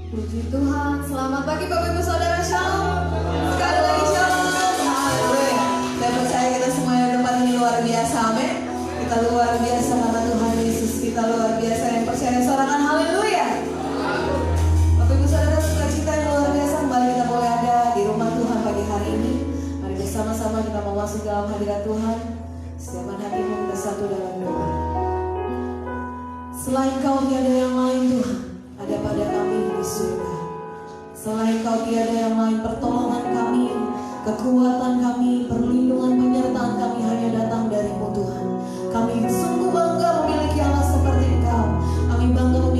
Puji Tuhan, selamat pagi Bapak Ibu Saudara, Shalom. Sekali lagi Shalom. Haleluya. Saya percaya kita semua yang tempat ini luar biasa, amin. Kita luar biasa karena Tuhan Yesus, kita luar biasa yang percaya sorangan haleluya. Bapak Ibu Saudara, sukacita yang luar biasa kembali kita boleh ada di rumah Tuhan pagi hari ini. Mari bersama-sama kita mau masuk dalam hadirat Tuhan. Setiap hatimu bersatu dalam doa. Selain Kau tiada yang lain Tuhan, ada pada kami di surga. Selain Kau tiada yang lain, pertolongan kami, kekuatan kami, perlindungan, penyertaan kami hanya datang dari-Mu Tuhan. Kami sungguh bangga memiliki Allah seperti Engkau. Kami bangga memiliki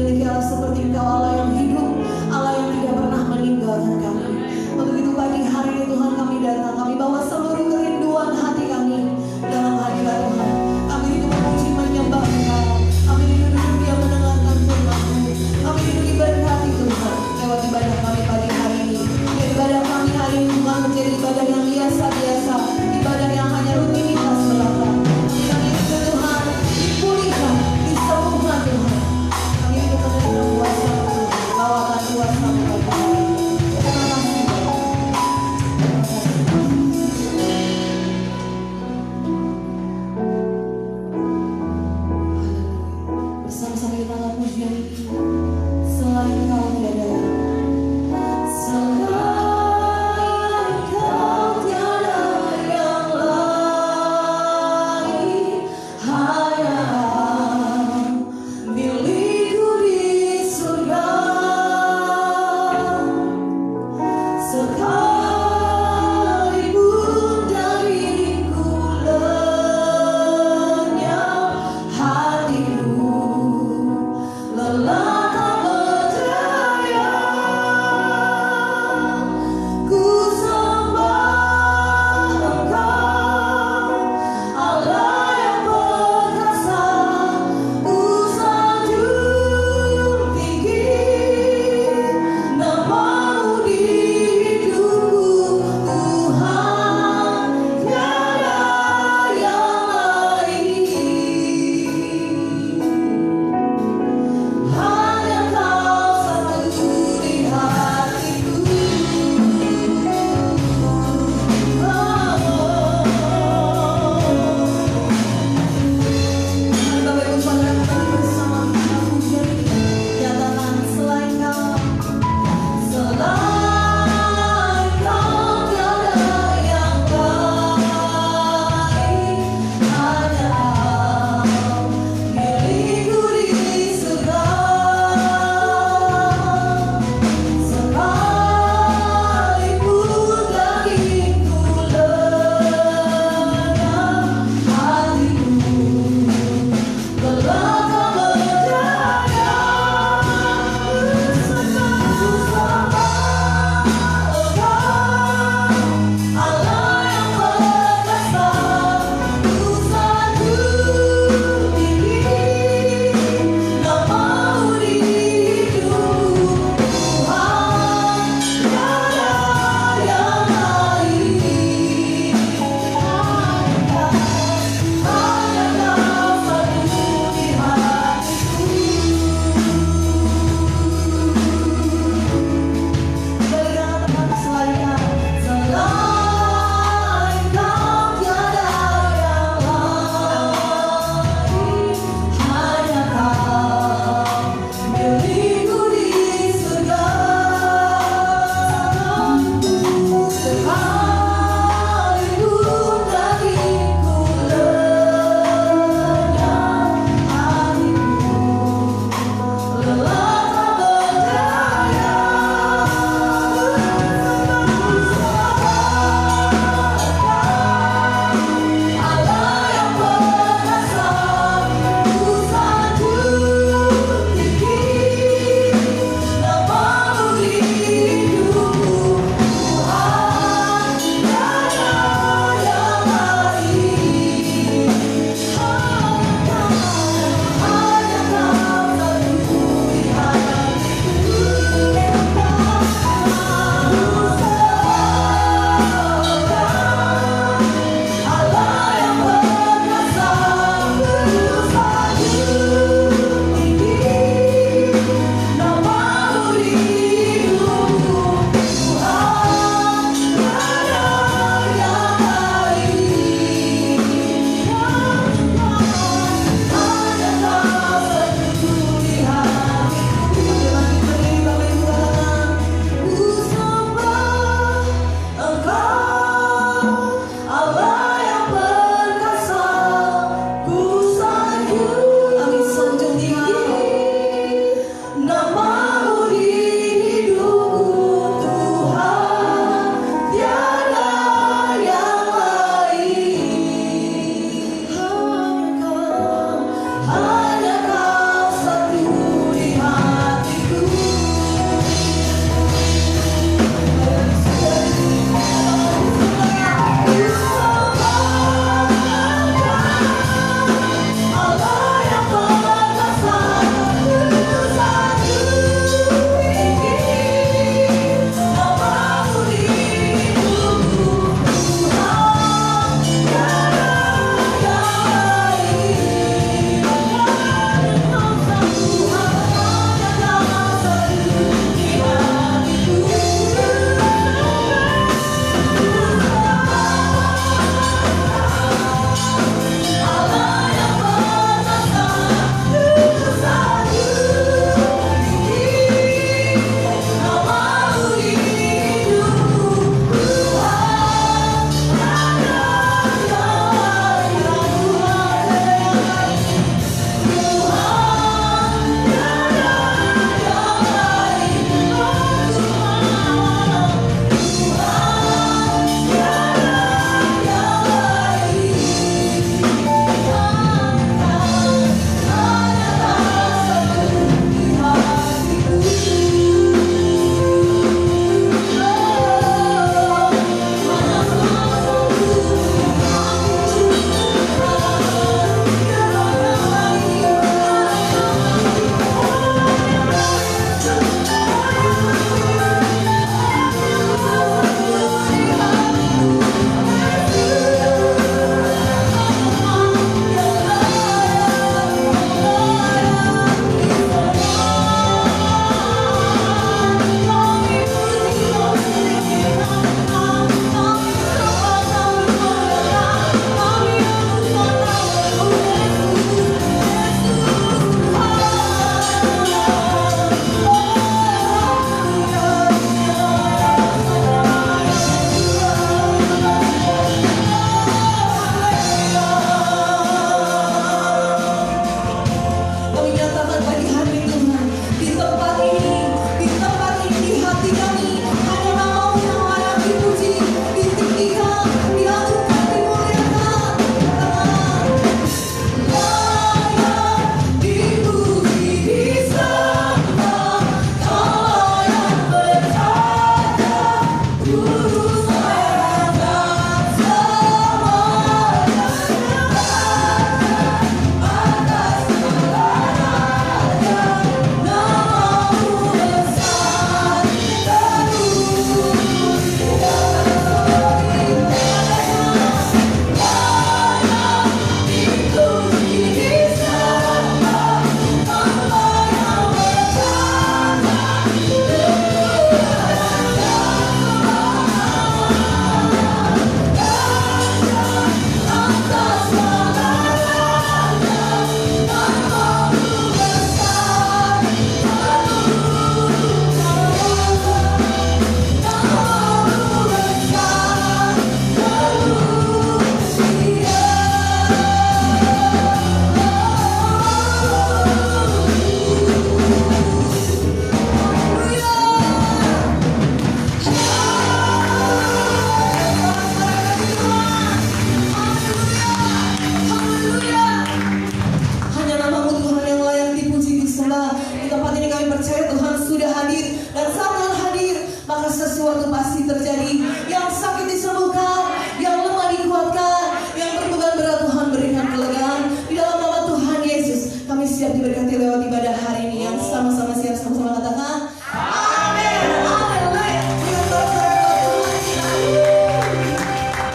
yang percaya Tuhan sudah hadir. Dan saat Tuhan hadir, maka sesuatu pasti terjadi. Yang sakit disembuhkan, yang lemah dikuatkan, yang berbeban berat Tuhan berikan kelegaan. Di dalam nama Tuhan Yesus, kami siap diberkati lewat ibadah hari ini. Yang sama-sama siap, sama-sama katakan amin. Haleluya.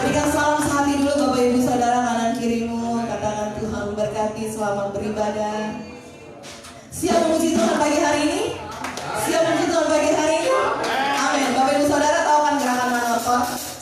Berikan salam sehati dulu Bapak Ibu Saudara kanan kirimu. Katakan Tuhan berkati, selamat beribadah. Siap memuji Tuhan pagi hari ini? Siap memuji Tuhan pagi hari ini? Amin. Bapak Ibu Saudara tahu kan gerakan manuver?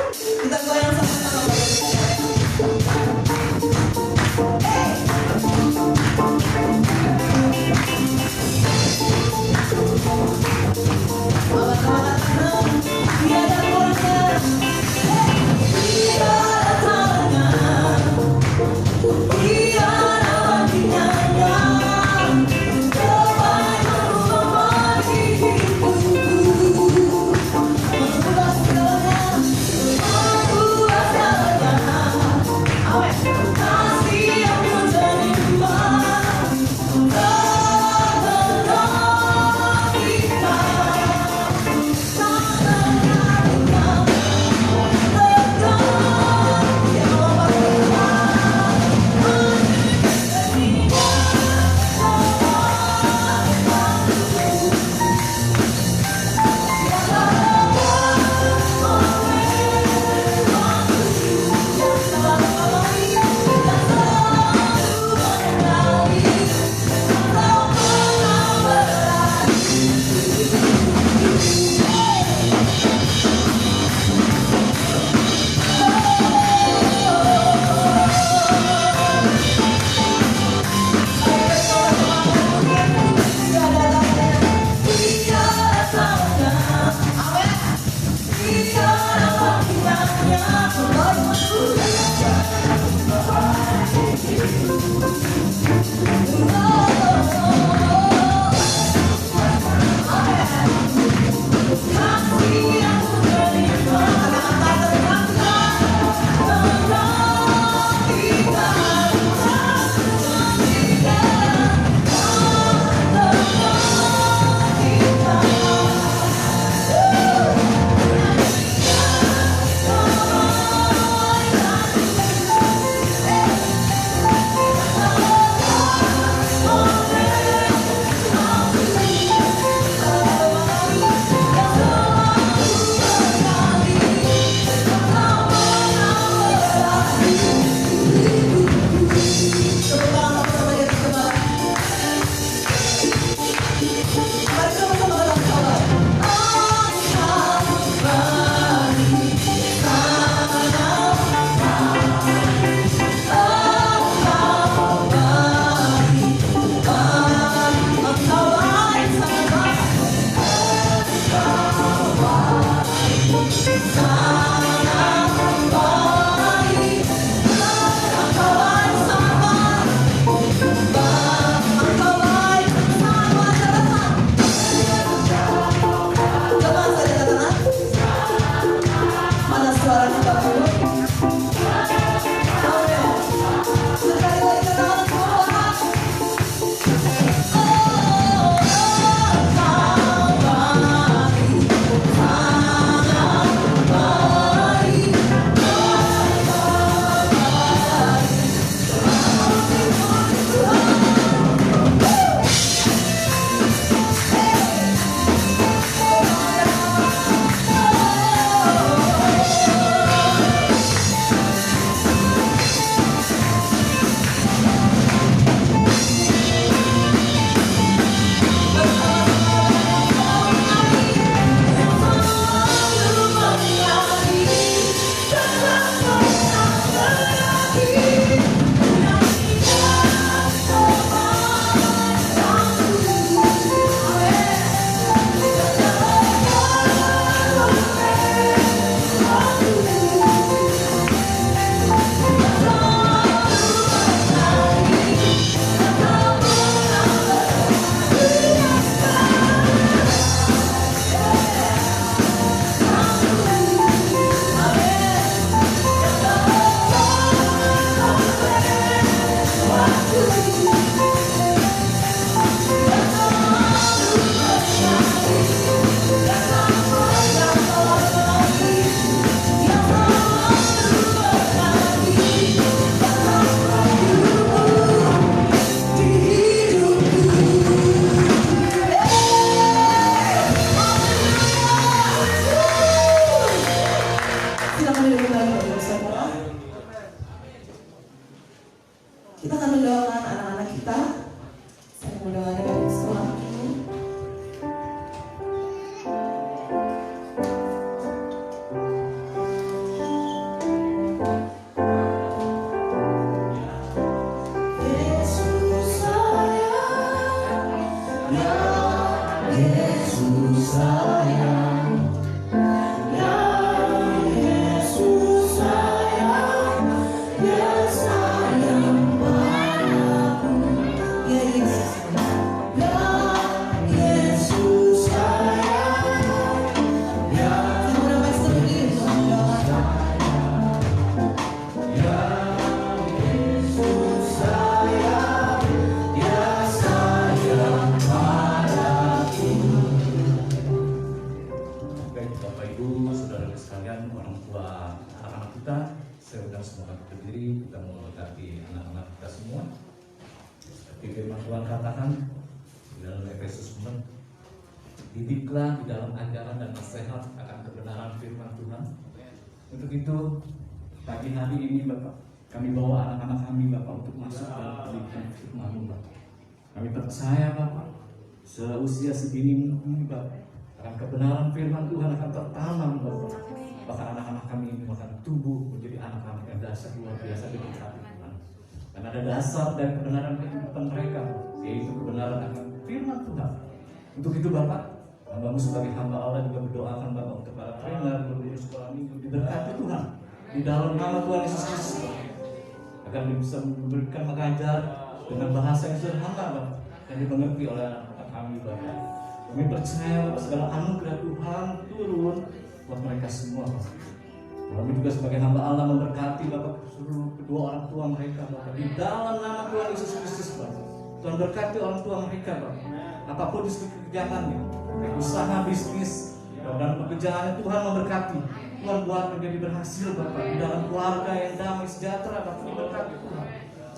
Kita goyang sama-sama. kita. Saya undang semua berdiri, kita memberkati anak-anak kita semua. Seperti firman Tuhan katakan di dalam Efesus 6, didiklah di dalam ajaran dan nasihat akan kebenaran firman Tuhan. Untuk itu pagi hari ini Bapak, kami bawa anak-anak kami Bapak untuk masuk dalam pendidikan firman Bapak. Kami percaya Bapak, seusia segini ini Bapak, akan kebenaran firman Tuhan akan tertanam Bapak. Bahkan anak-anak kami ini akan tumbuh menjadi anak-anak yang dasar luar biasa diberkati Tuhan. Dan ada dasar dan kebenaran kehidupan mereka, yaitu kebenaran akan firman Tuhan. Untuk itu Bapak, hambamu sebagai hamba Allah juga berdoakan Bapak untuk para trainer, guru sekolah minggu, diberkati Tuhan di dalam nama Tuhan Yesus Kristus, agar bisa memberikan mengajar dengan bahasa yang sederhana Bapak, yang dimengerti oleh anak-anak kami Bapak. Kami percaya Bapak, segala anugerah Tuhan turun buat mereka semua Bapak. Kami juga sebagai hamba Allah memberkati Bapak seluruh kedua orang tua mereka Bapak, di dalam nama Tuhan Yesus Kristus Bapak. Tuhan berkati orang tua mereka Bapak, apapun pekerjaannya, usaha bisnis dan pekerjaannya Tuhan memberkati. Tuhan buat menjadi berhasil Bapak, di dalam keluarga yang damai sejahtera Bapak, diberkati Tuhan.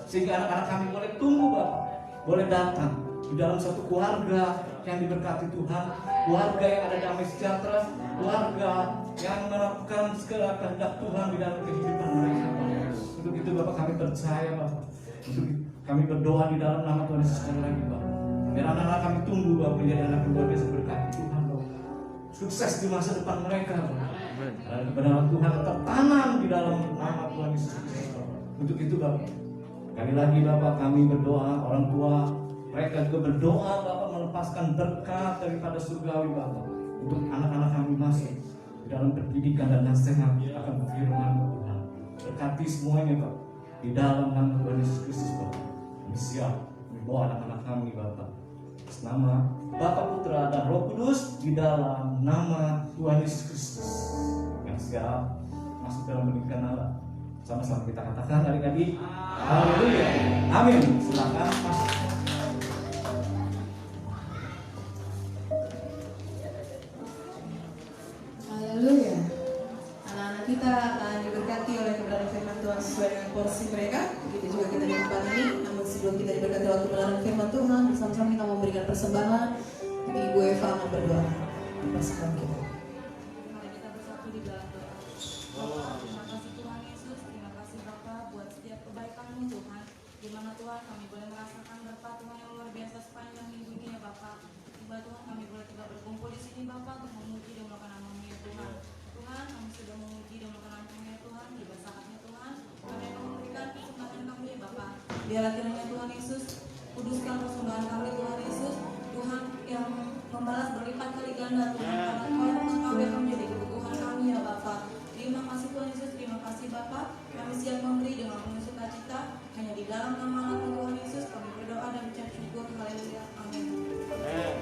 Sehingga anak-anak kami boleh tumbuh Bapak, boleh datang di dalam satu keluarga yang diberkati Tuhan, keluarga yang ada damai sejahtera, keluarga yang melakukan segala kehendak Tuhan di dalam kehidupan mereka Bapak. Untuk itu Bapak kami percaya Bapak, untuk kami berdoa di dalam nama Tuhan Yesus sekali lagi Bapak, biar anak-anak kami tumbuh Bapak menjadi anak luar biasa berkati Tuhan Bapak, sukses di masa depan mereka Bapak. Dan kebenaran Tuhan tertanam di dalam nama Tuhan Yesus Kristus Bapak. Untuk itu Bapak, sekali lagi Bapak kami berdoa, orang tua mereka juga berdoa Bapak melepaskan berkat daripada surgawi Bapak untuk anak-anak kami masuk di dalam pendidikan dan nasihat akan firman Tuhan. Berkati semuanya Bapak di dalam nama Tuhan Yesus Kristus Bapak. Kami siap membawa anak-anak kami Bapak atas nama Bapa, Putra dan Roh Kudus, di dalam nama Tuhan Yesus Kristus yang segera masuk dalam pendidikan Allah. Sama-sama kita katakan adik-adik, haleluya, amin. Silakan masuk. Haleluya. Anak-anak kita akan diberkati oleh kebenaran firman Tuhan sesuai dengan porsi mereka. Begitu juga kita di tempat ini. Namun sebelum kita diberkati oleh kebenaran firman Tuhan, bersama-sama kita memberikan persembahan. Jadi Ibu Eva akan berdoa di persembahan kita. Mari kita bersatu di dalam doa. Bapak, terima kasih Tuhan Yesus, terima kasih Bapak buat setiap kebaikan-Mu Tuhan. Di mana Tuhan kami boleh merasakan berkat Tuhan yang luar biasa sepanjang minggu ini ya Bapak. Tiba Tuhan kami boleh tiba berkumpul di sini Bapak untuk memuji dan melakukan nama-Mu ya Tuhan. Tuhan kami sudah memuji dan melakukan nama-Mu ya Tuhan. Tiba saatnya Tuhan kami akan memberikan persembahan kami ya Bapak. Biarlah kiranya Tuhan Yesus kuduskan persembahan kami Tuhan Yesus. Tuhan yang membalas berlipat kali ganda Tuhan, karena Engkau yang menjadi kebutuhan kami ya Bapak. Terima kasih Tuhan Yesus, terima kasih Bapak. Kami siap memberi dengan penuh sukacita. Hanya di dalam nama Tuhan Yesus kami berdoa dan ucap syukur. Haleluya, amin. Amin.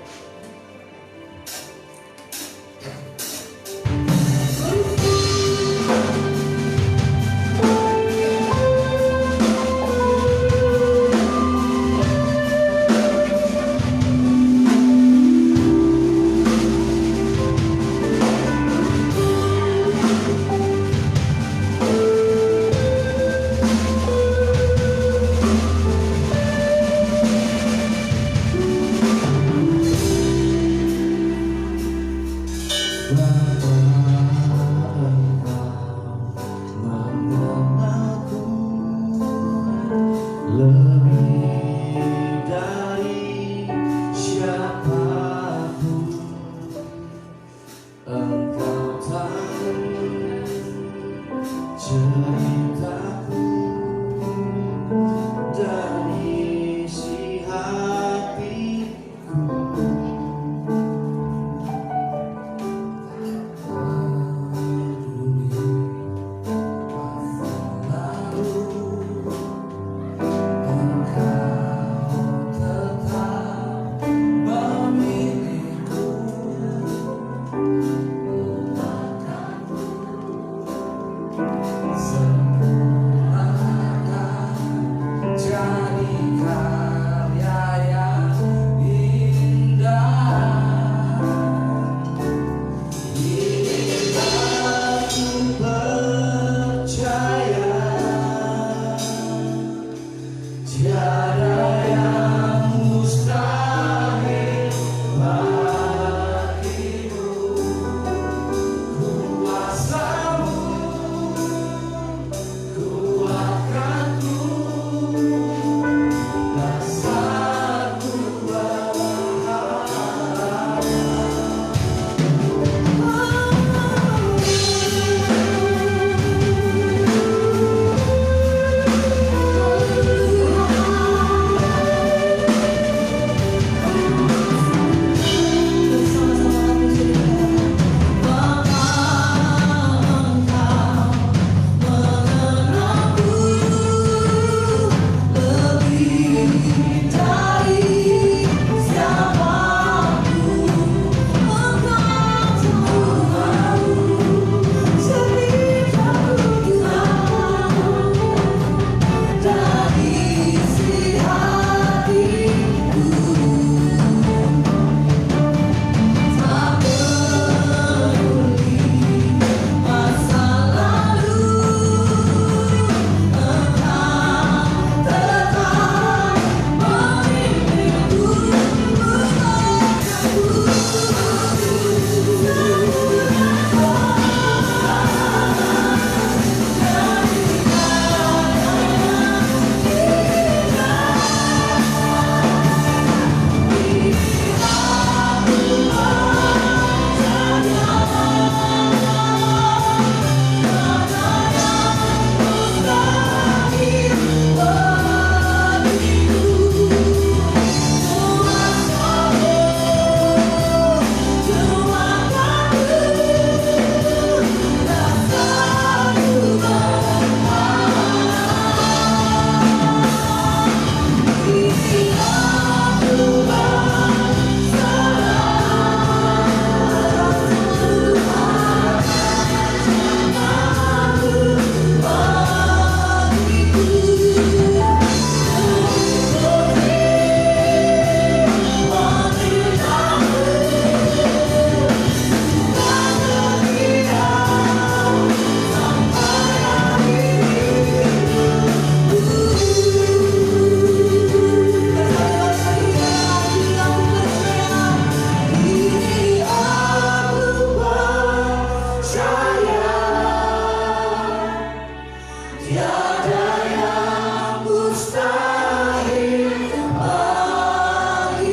tiada yang mustahil bagimu.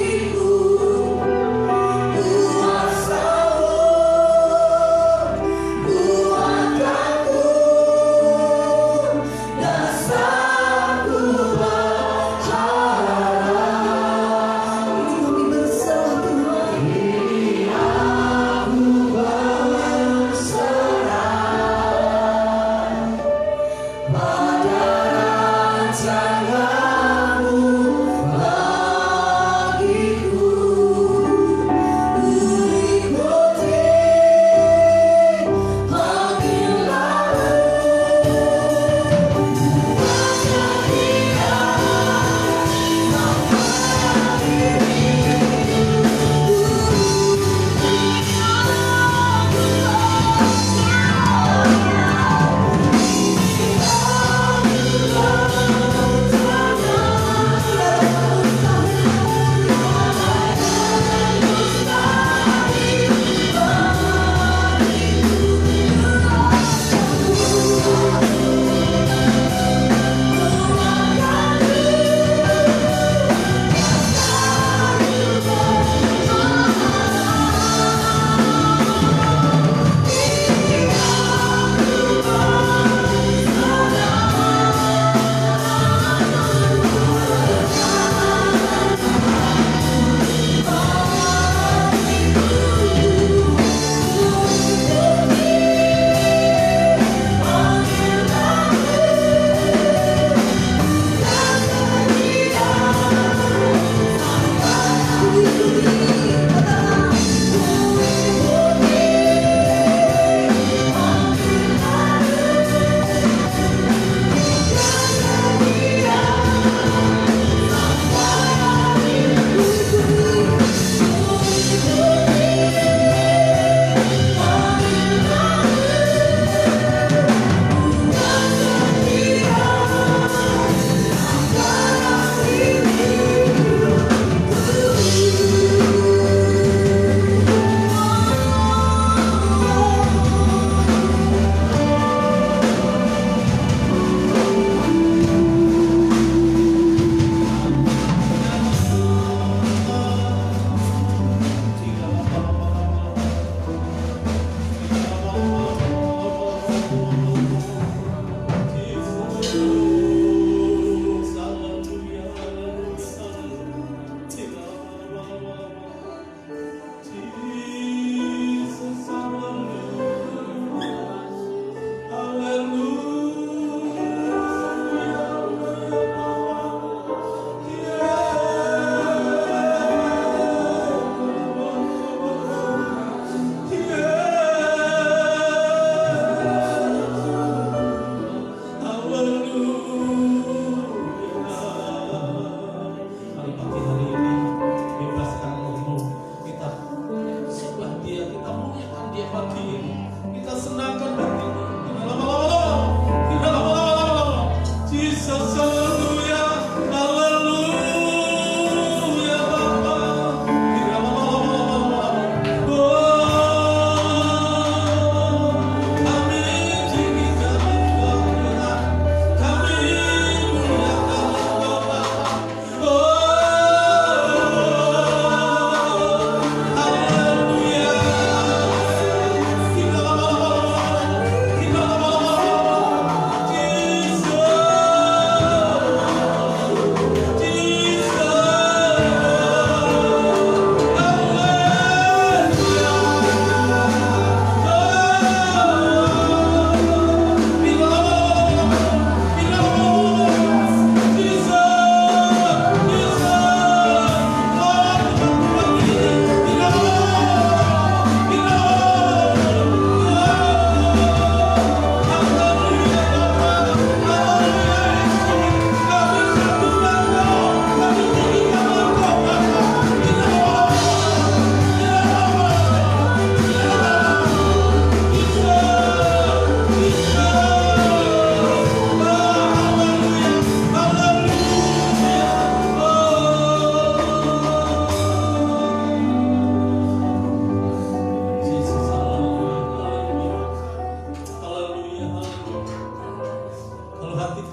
Kuasamu, kuatkanku, dasarku berharap. Ini kami berserah Tuhan. Ini aku berserah.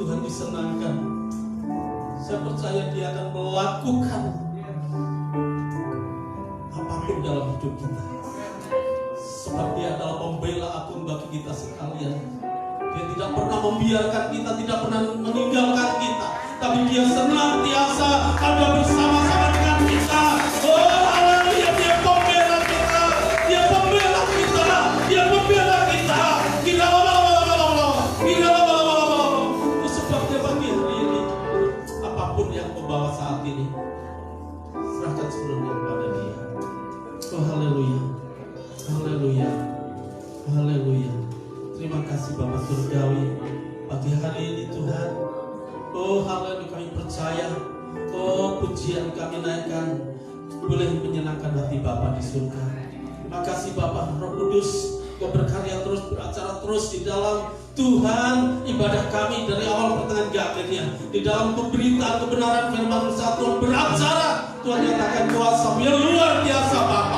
Tuhan disenangkan. Saya percaya Dia akan melakukan apapun dalam hidup kita. Sebab Dia adalah pembela agung bagi kita sekalian. Dia tidak pernah membiarkan kita, tidak pernah meninggalkan kita, tapi Dia senantiasa ada bersama-sama dengan kita. Oh haleluya, Dia pembela kita, Dia pembela kita, Dia pembela kita. Kita itu sebabnya bagi hari ini, apapun yang membawa saat ini, serahkan sepenuhnya kepada Dia. Oh haleluya, haleluya, haleluya. Terima kasih Bapak Surgawi pagi hari ini Tuhan. Oh haleluya, kami percaya. Oh pujian kami naikkan boleh menyenangkan hati Bapa di surga. Terima kasih Bapak Roh Kudus, Kau berkarya terus, beracara terus di dalam Tuhan ibadah kami dari awal pertengahan hingga akhirnya. Di dalam pemberitaan kebenaran firman Tuhan beracara, Tuhan nyatakan kuasa yang luar biasa Bapak.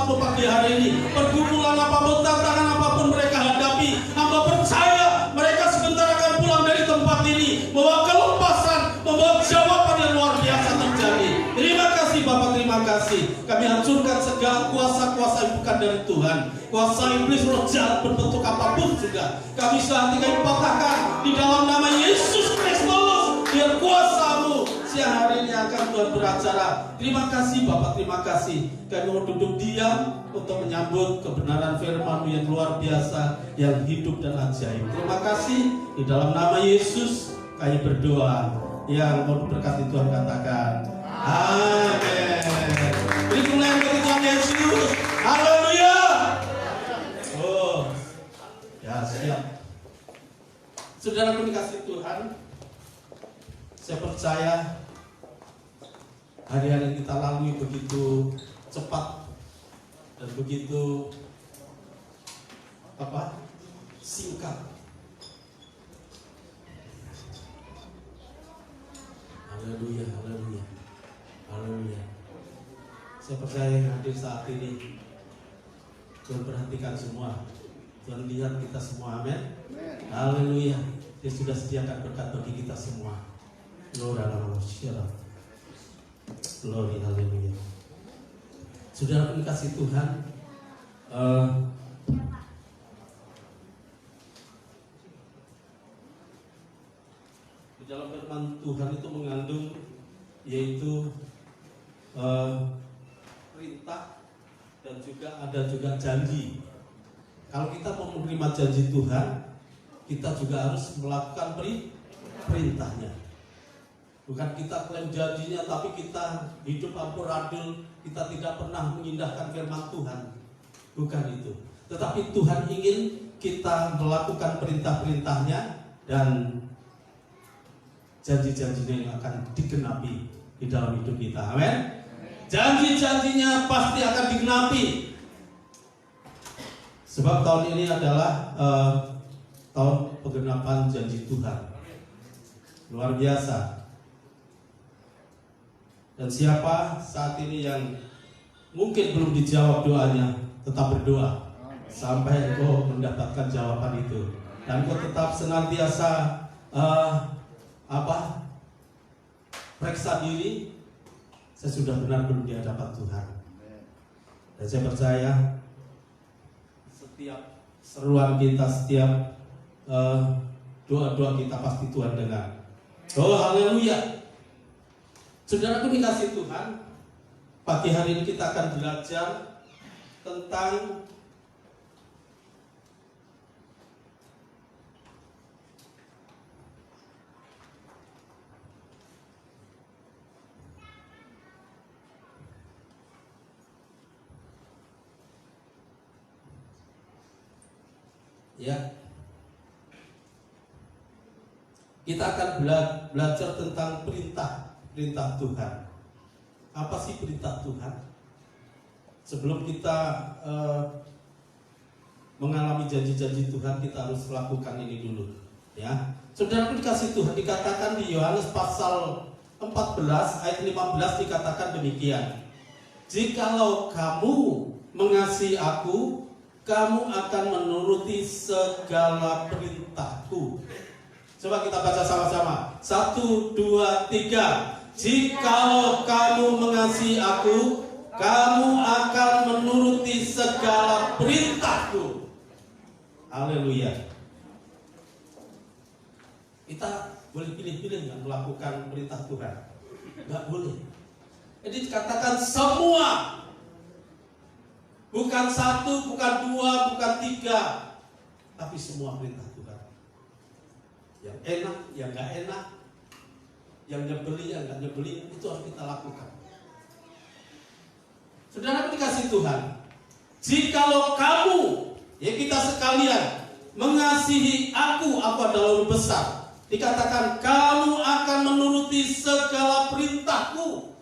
Pagi hari ini, pergumulan apapun, tantangan apapun mereka hadapi, hamba percaya mereka sebentar akan pulang dari tempat ini membawa kelepasan, membawa jawaban yang luar biasa terjadi. Terima kasih Bapak, terima kasih. Kami hancurkan segala kuasa-kuasa yang bukan dari Tuhan, kuasa iblis, roh jahat berbentuk apapun juga. Kami saat ini kami patahkan di dalam nama Yesus Kristus. Biar kuasa-Mu siang hari ini akan Tuhan beracara. Terima kasih Bapak, terima kasih. Kami mau duduk diam untuk menyambut kebenaran firman-Mu yang luar biasa, yang hidup dan ajaib. Terima kasih. Di dalam nama Yesus kami berdoa. Yang mau diberkati Tuhan katakan amin. Beri kemuliaan bagi Tuhan Yesus. Haleluya. Oh ya, siap. Saudara dikasih Tuhan, saya percaya hari-hari kita lalui begitu cepat dan begitu singkat. Haleluya, haleluya, haleluya. Saya percaya yang hadir saat ini Tuhan perhatikan semua, Tuhan lihat kita semua, amin. Haleluya. Dia sudah sediakan berkat bagi kita semua. Glory, haleluya. Saudara kasih Tuhan, di dalam firman Tuhan itu mengandung yaitu perintah dan juga ada juga janji. Kalau kita mau menerima janji Tuhan, kita juga harus melakukan perintahnya. Bukan kita klaim janjinya, tapi kita hidup amburadul, kita tidak pernah mengindahkan firman Tuhan. Bukan itu. Tetapi Tuhan ingin kita melakukan perintah-perintahnya dan janji-janjinya yang akan digenapi di dalam hidup kita. Amin. Janji-janjinya pasti akan digenapi. Sebab tahun ini adalah tahun penggenapan janji Tuhan. Luar biasa. Dan siapa saat ini yang mungkin belum dijawab doanya, tetap berdoa sampai engkau mendapatkan jawaban itu. Dan engkau tetap senantiasa periksa diri, saya sudah benar belum di hadapan Tuhan. Dan saya percaya setiap seruan kita, setiap doa-doa kita pasti Tuhan dengar. Oh haleluya. Saudaraku dikasih Tuhan, pagi hari ini kita akan belajar tentang kita akan belajar tentang perintah Tuhan. Apa sih perintah Tuhan? Sebelum kita mengalami janji-janji Tuhan, kita harus lakukan ini dulu. Ya, saudara dikasih Tuhan, dikatakan di Yohanes pasal 14 ayat 15 dikatakan demikian. Jikalau kamu mengasihi aku, kamu akan menuruti segala perintahku. Coba kita baca sama-sama. 1, 2, 3. Jikalau kamu mengasihi aku, kamu akan menuruti segala perintahku. Haleluya. Kita boleh pilih-pilih nggak melakukan perintah Tuhan? Nggak boleh. Jadi dikatakan semua, bukan 1, bukan 2, bukan 3, tapi semua perintah Tuhan. Yang enak, yang nggak enak, yang nyebelin, yang nggak nyebelin, itu harus kita lakukan. Saudara dikasih Tuhan, jikalau kamu, ya kita sekalian, mengasihi aku adalah lebih besar. Dikatakan kamu akan menuruti segala perintahku.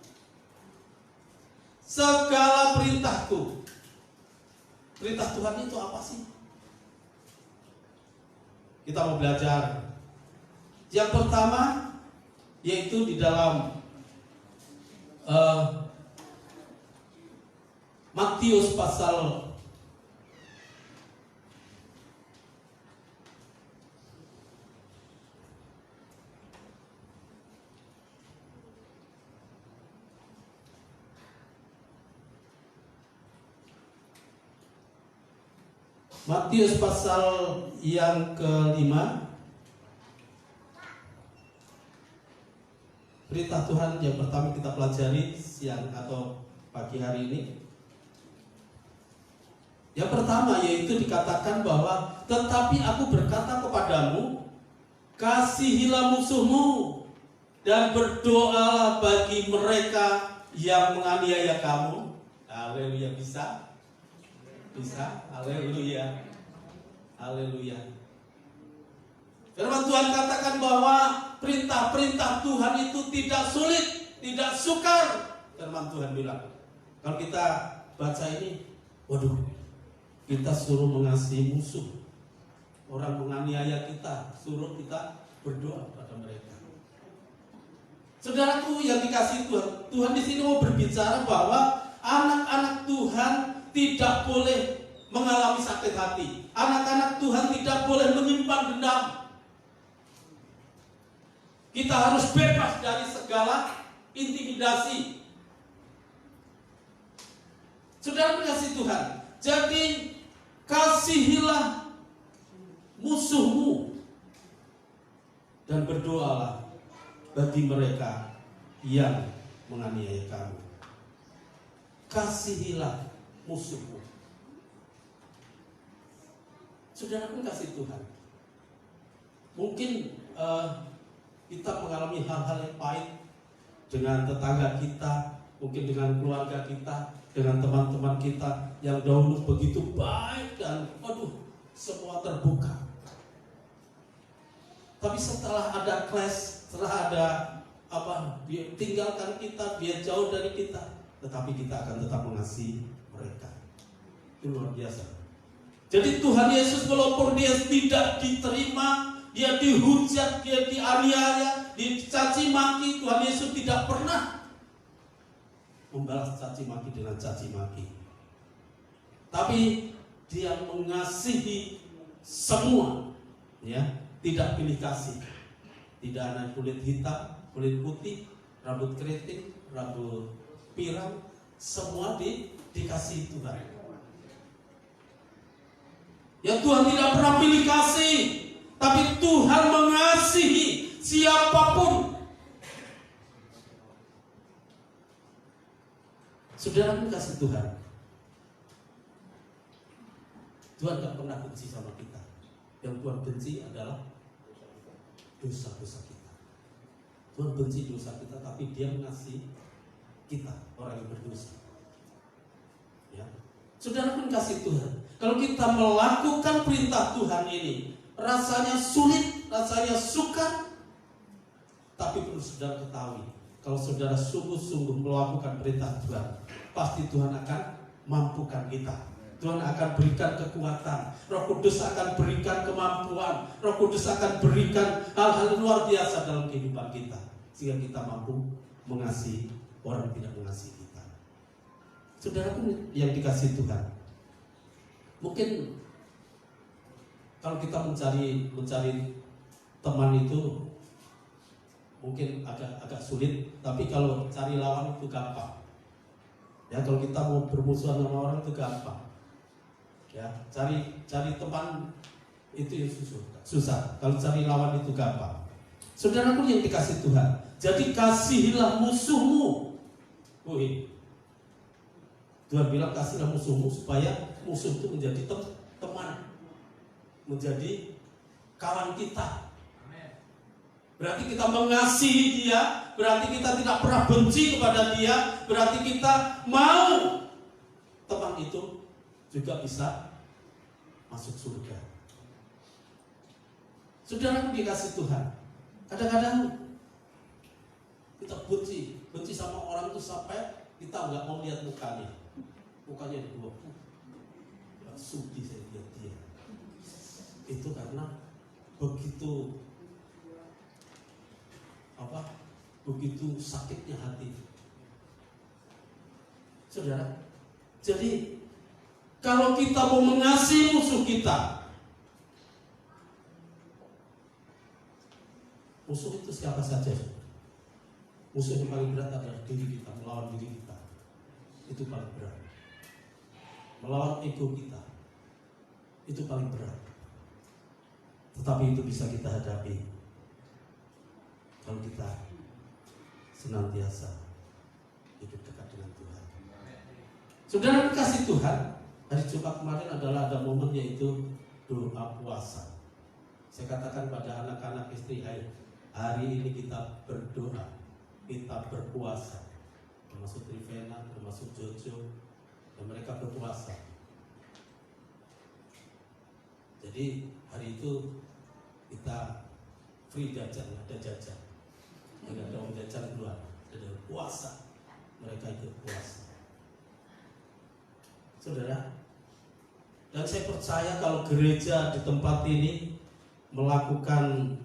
Segala perintahku. Perintah Tuhan itu apa sih? Kita mau belajar. Yang pertama yaitu di dalam Matius pasal yang ke-5. Perintah Tuhan yang pertama kita pelajari siang atau pagi hari ini. Yang pertama yaitu dikatakan bahwa tetapi aku berkata kepadamu, kasihilah musuhmu dan berdoalah bagi mereka yang menganiaya kamu. Haleluya, bisa? Bisa, haleluya, haleluya. Firman Tuhan katakan bahwa perintah-perintah Tuhan itu tidak sulit, tidak sukar. Firman Tuhan bilang, kalau kita baca ini, waduh, kita suruh mengasihi musuh, orang menganiaya kita, suruh kita berdoa pada mereka. Saudaraku yang dikasihi Tuhan, Tuhan di sini mau berbicara bahwa anak-anak Tuhan tidak boleh mengalami sakit hati. Anak-anak Tuhan tidak boleh menyimpan dendam. Kita harus bebas dari segala intimidasi. Saudara kasih Tuhan, jadi kasihilah musuhmu dan berdoalah bagi mereka yang menganiaya kamu. Kasihilah musuhmu. Saudara pun kasih Tuhan. Mungkin kita mengalami hal-hal yang pahit dengan tetangga kita, mungkin dengan keluarga kita, dengan teman-teman kita yang dahulu begitu baik dan semua terbuka. Tapi setelah ada clash, setelah ada dia tinggalkan kita, dia jauh dari kita, tetapi kita akan tetap mengasihi mereka. Itu luar biasa. Jadi Tuhan Yesus walaupun dia tidak diterima, dia dihujat, dia dianiaya, dicaci maki, Tuhan Yesus tidak pernah membalas caci maki dengan caci maki. Tapi dia mengasihi semua, ya, tidak pilih kasih. Tidak ada kulit hitam, kulit putih, rambut keriting, rambut pirang, semua dikasihi Tuhan. Ya Tuhan tidak pernah pilih kasih, tapi Tuhan mengasihi siapapun. Saudara kasih Tuhan. Tuhan tidak pernah benci sama kita. Yang Tuhan benci adalah dosa-dosa kita. Tuhan benci dosa kita, tapi Dia mengasihi kita, orang yang berdosa. Ya. Saudara pun kasih Tuhan. Kalau kita melakukan perintah Tuhan ini, rasanya sulit, rasanya sukar, tapi perlu saudara ketahui, kalau saudara sungguh-sungguh melakukan perintah Tuhan, pasti Tuhan akan mampukan kita. Tuhan akan berikan kekuatan, Roh Kudus akan berikan kemampuan, Roh Kudus akan berikan hal-hal luar biasa dalam kehidupan kita, sehingga kita mampu mengasihi orang yang tidak mengasihi kita. Saudaraku yang dikasih Tuhan, mungkin kalau kita mencari teman itu mungkin agak sulit, tapi kalau cari lawan itu gampang. Ya, kalau kita mau bermusuhan sama orang itu gampang. Ya, cari teman itu yang susah. Kalau cari lawan itu gampang. Saudaraku yang dikasih Tuhan, jadi kasihilah musuhmu. Tuhan bilang kasihlah musuhmu supaya musuh itu menjadi teman, menjadi kawan kita. Berarti kita mengasihi dia, berarti kita tidak pernah benci kepada dia, berarti kita mau teman itu juga bisa masuk surga. Saudara dikasih Tuhan, kadang-kadang kita benci sama orang itu sampai kita nggak mau lihat mukanya dua, sudi saya lihat dia. Itu karena begitu sakitnya hati. Saudara, jadi kalau kita mau mengasihi musuh kita, musuh itu siapa saja? Musuh yang paling berat adalah diri kita, melawan diri kita. Itu paling berat. Melawan ego kita, itu paling berat. Tetapi itu bisa kita hadapi kalau kita senantiasa hidup dekat dengan Tuhan. Saudara kasih Tuhan, hari Jumat kemarin adalah ada momen yaitu doa puasa. Saya katakan pada anak-anak istri, hari ini kita berdoa, kita berpuasa. Termasuk Trivena, termasuk Jojo, dan mereka berpuasa. Jadi hari itu kita free jajan, ada jajan. Tidak ada uang jajan keluar, ada puasa, mereka ikut puasa. Saudara, dan saya percaya kalau gereja di tempat ini melakukan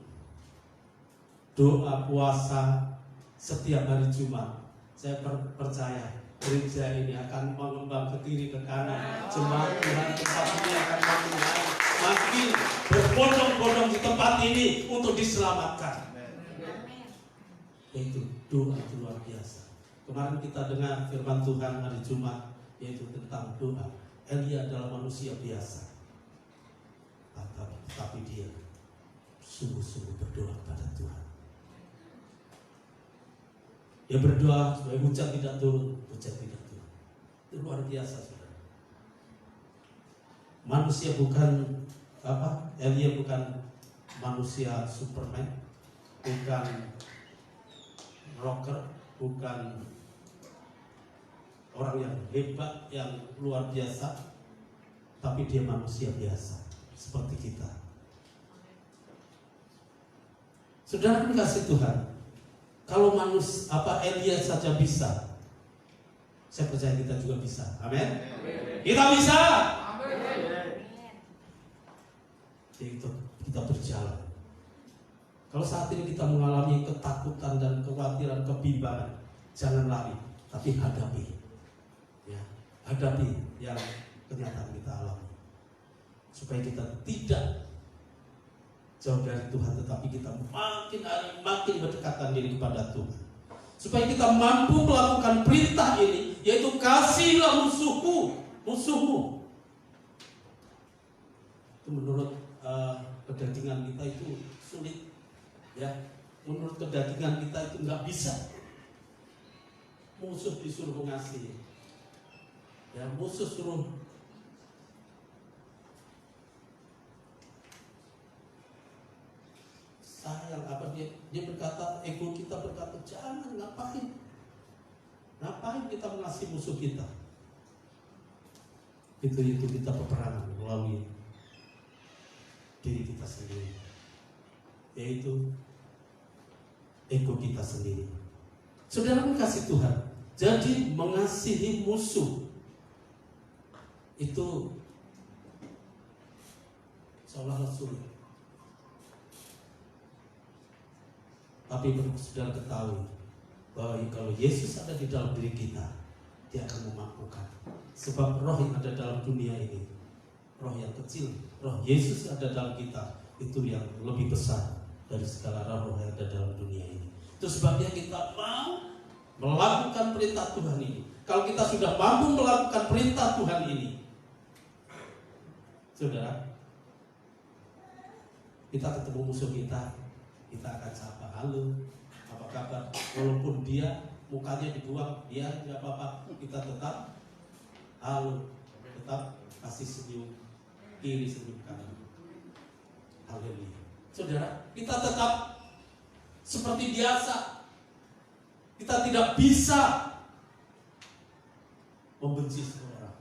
doa puasa setiap hari Jumat, saya percaya gereja ini akan mengembang ke kiri ke kanan. Jemaat Tuhan tempat ini akan makin berbondong-bondong di tempat ini untuk diselamatkan. Yaitu doa itu luar biasa. Kemarin kita dengar firman Tuhan hari Jumat, yaitu tentang doa. Elia adalah manusia biasa, tapi dia sungguh-sungguh berdoa kepada Tuhan. Dia berdoa supaya hujan tidak turun. Itu luar biasa, saudara. Manusia bukan Elia bukan manusia Superman, bukan rocker, bukan orang yang hebat, yang luar biasa, tapi dia manusia biasa seperti kita. Saudara dikasih Tuhan, kalau Elia saja bisa, saya percaya kita juga bisa. Amin. Kita bisa. Jadi kita berjalan. Kalau saat ini kita mengalami ketakutan dan kekhawatiran, kebimbangan, jangan lari, tapi hadapi. Ya, hadapi yang kenyataan kita alami. Supaya kita tidak jauh dari Tuhan, tetapi kita makin hari makin berdekatan diri kepada Tuhan. Supaya kita mampu melakukan perintah ini, yaitu kasihlah musuhmu. Itu menurut kedagingan kita itu sulit. Ya, menurut kedagingan kita itu nggak bisa. Musuh disuruh mengasihi. Ya, musuh suruh sayang. Dia berkata, ego kita berkata, jangan, ngapain kita mengasihi musuh kita. Itu kita peperangan melalui diri kita sendiri, yaitu ego kita sendiri. Saudara kasih Tuhan, jadi mengasihi musuh itu seolah-olah sulit. Tapi perlu saudara ketahui bahwa kalau Yesus ada di dalam diri kita, Dia akan memampukan. Sebab roh yang ada dalam dunia ini, roh yang kecil, roh Yesus yang ada dalam kita, itu yang lebih besar dari segala roh yang ada dalam dunia ini. Itu sebabnya kita mau melakukan perintah Tuhan ini. Kalau kita sudah mampu melakukan perintah Tuhan ini, saudara, kita ketemu musuh kita akan sapa, halo, apa kabar? Walaupun dia mukanya dibuang, dia tidak apa-apa, kita tetap halo, tetap kasih senyum kiri, senyum kanan. Haleluya. Saudara, kita tetap seperti biasa. Kita tidak bisa membenci seorang.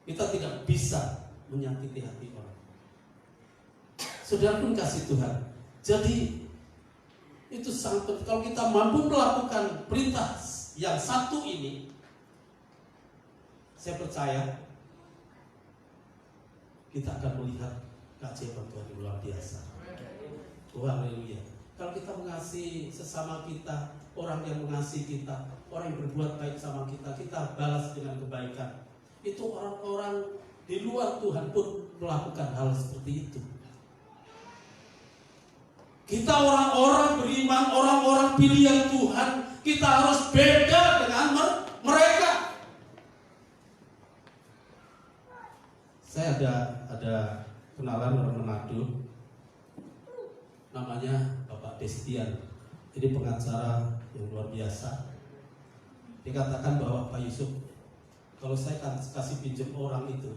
Kita tidak bisa menyakiti hati orang. Saudara pun kasih Tuhan. Jadi itu sangat penting. Kalau kita mampu melakukan perintah yang satu ini, saya percaya kita akan melihat keajaiban Tuhan yang luar biasa. Haleluya. Kalau kita mengasihi sesama kita, orang yang mengasihi kita, orang yang berbuat baik sama kita, kita balas dengan kebaikan. Itu orang-orang di luar Tuhan pun melakukan hal seperti itu. Kita orang-orang beriman, orang-orang pilihan Tuhan, kita harus beda dengan mereka. Saya ada kenalan orang Manado, namanya Bapak Destian. Ini pengacara yang luar biasa. Dikatakan bahwa Pak Yusuf, kalau saya kasih pinjam orang itu,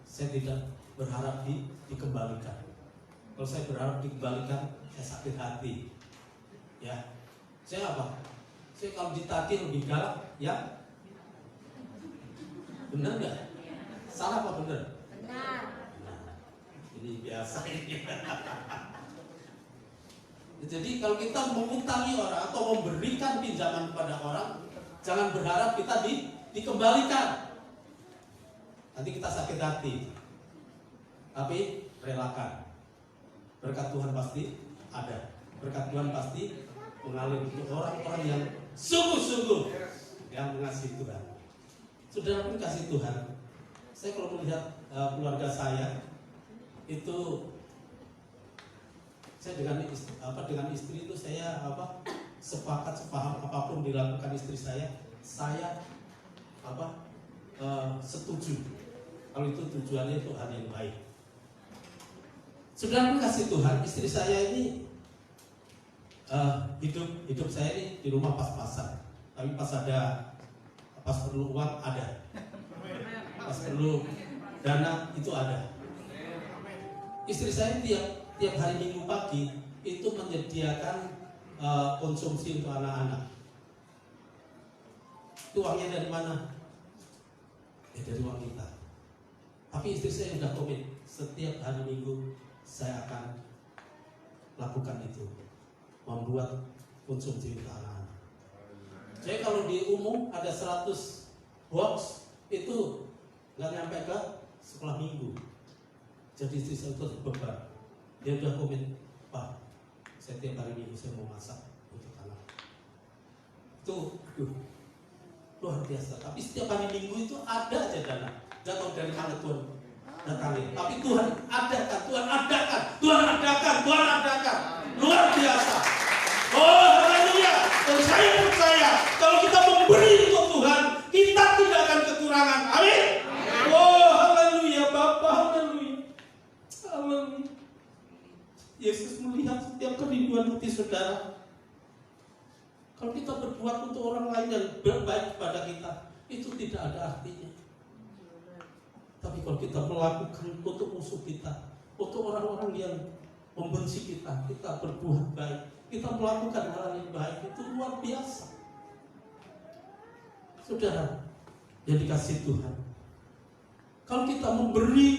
saya tidak berharap dikembalikan. Kalau saya berharap dikembalikan, saya sakit hati. Ya, saya apa? Saya kalau ditagih lebih galak, ya? Benar nggak? Salah apa benar? Benar. Nah, ini biasa ini. Jadi kalau kita mengutangi orang atau memberikan pinjaman kepada orang, jangan berharap kita dikembalikan. Nanti kita sakit hati. Tapi relakan. Berkat Tuhan pasti ada. Berkat Tuhan pasti mengalir untuk orang-orang yang sungguh-sungguh yang mengasihi Tuhan. Saudara pun kasih Tuhan. Saya kalau melihat keluarga saya itu, saya dengan istri itu saya sepakat, sepaham apapun dilakukan istri saya setuju. Kalau itu tujuannya itu hal yang baik. Saudara pun kasih Tuhan, istri saya ini hidup saya ini di rumah pas-pasan. Tapi pas perlu uang ada, pas perlu dana itu ada. Istri saya tiap hari Minggu pagi itu menyediakan konsumsi untuk anak-anak. Itu uangnya dari mana? Ya dari uang kita. Tapi istri saya sudah komit, setiap hari Minggu saya akan lakukan itu, membuat konsumsi untuk anak-anak. Jadi kalau di umum ada 100 box itu nggak nyampe ke sekolah minggu. Jadi istri saya itu beban. Dia udah komit, Pak, setiap hari Minggu saya mau masak untuk anak. Itu luar biasa. Tapi setiap hari Minggu itu ada aja dana. Gak tahu dari mana Tuhan datangin. Tapi Tuhan adakan, Tuhan adakan, Tuhan adakan, Tuhan adakan. Luar biasa. Oh haleluya. Dan saya percaya kalau kita memberi untuk Tuhan, kita tidak akan kekurangan. Amin. Oh haleluya Bapak, haleluya. Haleluya. Yesus melihat setiap kerinduan hati saudara. Kalau kita berbuat untuk orang lain yang berbaik kepada kita, itu tidak ada artinya. Tapi kalau kita melakukan untuk musuh kita, untuk orang-orang yang membenci kita, kita berbuat baik, kita melakukan hal yang baik, itu luar biasa. Saudara yang dikasihi Tuhan, kalau kita beri,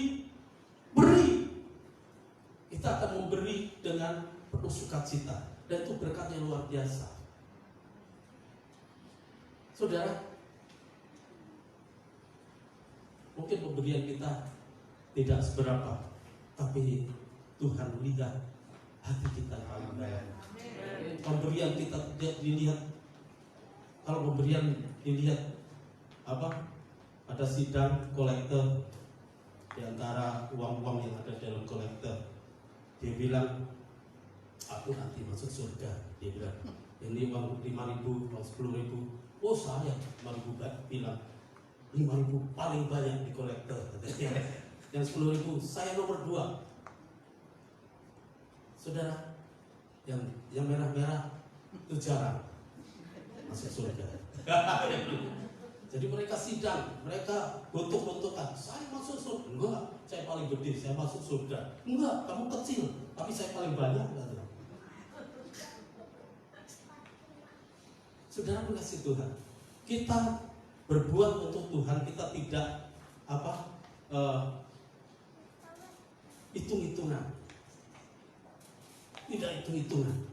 kita akan memberi dengan penuh sukacita, dan itu berkatnya luar biasa. Saudara, mungkin pemberian kita tidak seberapa, tapi Tuhan melihat hati kita yang paling baik. Pemberian kita tidak dilihat. Kalau pemberian dilihat ada sidang kolektor di antara uang-uang yang ada dalam kolektor. Dia bilang, aku nanti masuk surga. Dia bilang, ini uang 5.000, uang 10.000. Oh saya 5.000 bilang 5.000 paling banyak di kolektor. Yang 10.000 saya nomor 2. Saudara, yang merah-merah itu jarang masuk surga. Jadi mereka sidang, mereka gontok-gontokan. Saya masuk surga. Enggak, saya paling gede, saya masuk surga. Enggak, kamu kecil, tapi saya paling banyak. Saudara mengasihi Tuhan, kita berbuat untuk Tuhan, kita tidak hitung-hitungan, tidak hitung-hitungan.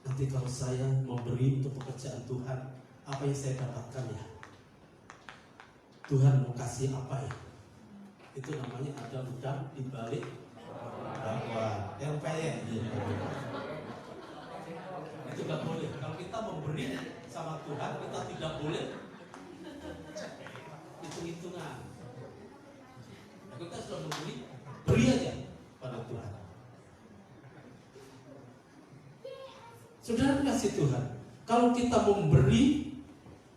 Nanti kalau saya memberi untuk pekerjaan Tuhan, apa yang saya dapatkan ya? Tuhan mau kasih apa ya? Itu namanya ada udang di balik bakwan. LPN. Itu tidak boleh. Kalau kita memberi sama Tuhan, kita tidak boleh hitung-hitungan. Nah, kita sudah memberi, beri aja pada Tuhan. Saudara kasih Tuhan, kalau kita memberi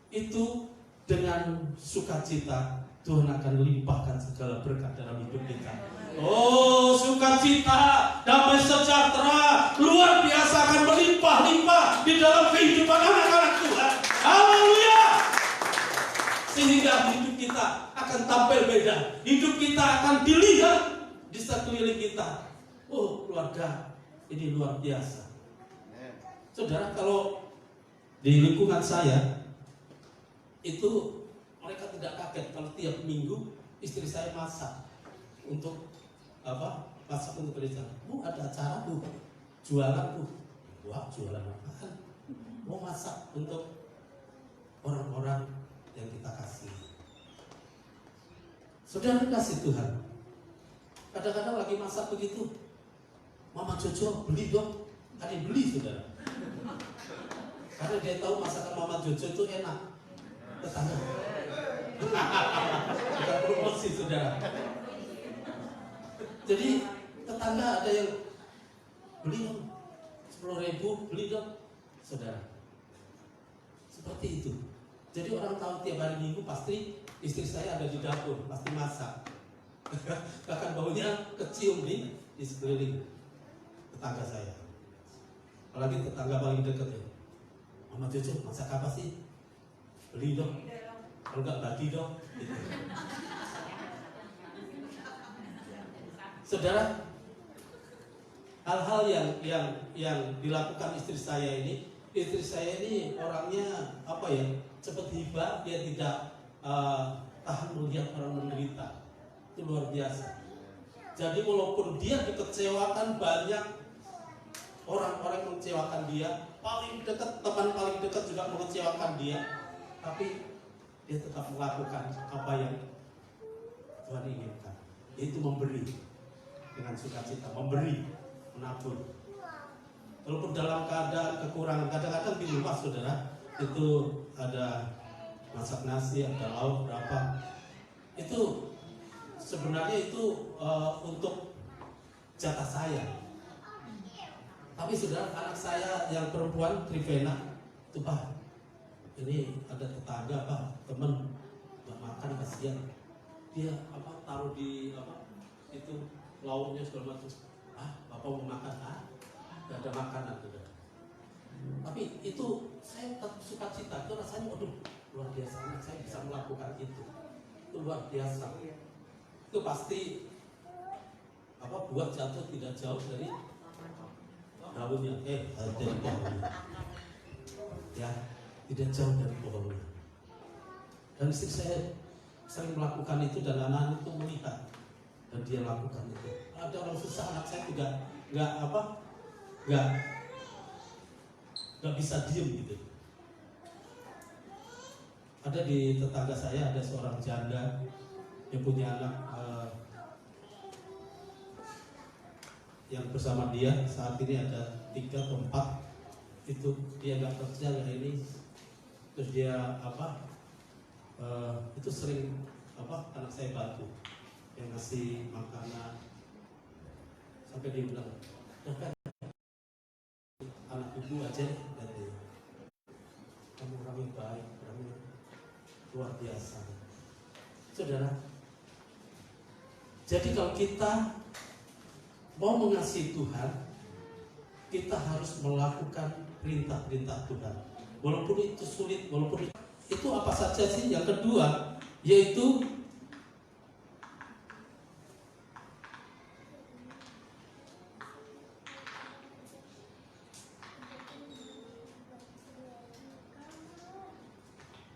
itu dengan sukacita, Tuhan akan limpahkan segala berkat dalam hidup kita. Oh, sukacita, damai sejahtera luar biasa akan melimpah-limpah di dalam kehidupan anak-anak Tuhan. Haleluya! Sehingga hidup kita akan tampil beda. Hidup kita akan dilihat di sekeliling kita. Oh, keluarga ini luar biasa. Saudara, kalau di lingkungan saya itu mereka tidak kaget kalau tiap minggu istri saya masak untuk masak untuk gereja. Bu, ada acara bu, jualan bu. Wah, jualan apaan? Mau masak untuk orang-orang yang kita kasih. Saudara kasih Tuhan, kadang-kadang lagi masak begitu, Mama Jojo beli dong, ada yang beli saudara. Karena dia tahu masakan Mama Jojo itu enak. Tetangga. Bukan promosi saudara. Jadi tetangga ada yang beli dong 10.000, beli dong saudara. Seperti itu. Jadi orang tahu tiap hari Minggu pasti istri saya ada di dapur, pasti masak. Bahkan baunya kecium di sekeliling tetangga saya. Apalagi tetangga paling dekat ya. Mama Jojo masak apa sih? Beli dong. Kalau enggak bagi dong. Gitu. Saudara, hal-hal yang dilakukan istri saya ini orangnya cepat hibah, dia tidak tahan melihat orang menderita. Itu luar biasa. Jadi walaupun dia dikecewakan, banyak orang-orang mengecewakan dia, paling dekat, teman paling dekat juga mengecewakan dia, tapi dia tetap melakukan apa yang Tuhan inginkan, yaitu memberi dengan sukacita, memberi, menabur. Walaupun dalam keadaan kekurangan, kadang-kadang di rumah saudara itu ada masak nasi, ada lauk berapa, itu sebenarnya itu untuk jatah saya. Tapi saudara, anak saya yang perempuan Trivena itu Pak, ini ada tetangga Pak, teman nggak makan kasihan, dia taruh di itu lauknya segala macam. Bapak mau makan? Nggak ada makanan saudara. Tapi itu saya tetap sukacita, itu rasanya waduh luar biasa, anak saya bisa melakukan itu luar biasa. Itu pasti buat jatuh tidak jauh dari daunnya, dari pohonnya, ya, tidak jauh dari pohonnya. Dan istri saya sering melakukan itu dan anak-anak itu melihat dan dia lakukan itu. Ada orang susah, anak saya juga nggak bisa diem gitu. Ada di tetangga saya ada seorang janda yang punya anak yang bersama dia saat ini ada 3 atau 4. Itu dia nggak kerja nggak ini, terus dia itu sering anak saya bantu yang ngasih makanan sampai dia bilang, "Kan anak ibu aja dari kamu orang yang baik, orang yang luar biasa." Saudara, jadi kalau kita mau mengasihi Tuhan, kita harus melakukan perintah-perintah Tuhan. Walaupun itu sulit, walaupun itu apa saja sih? Yang kedua, yaitu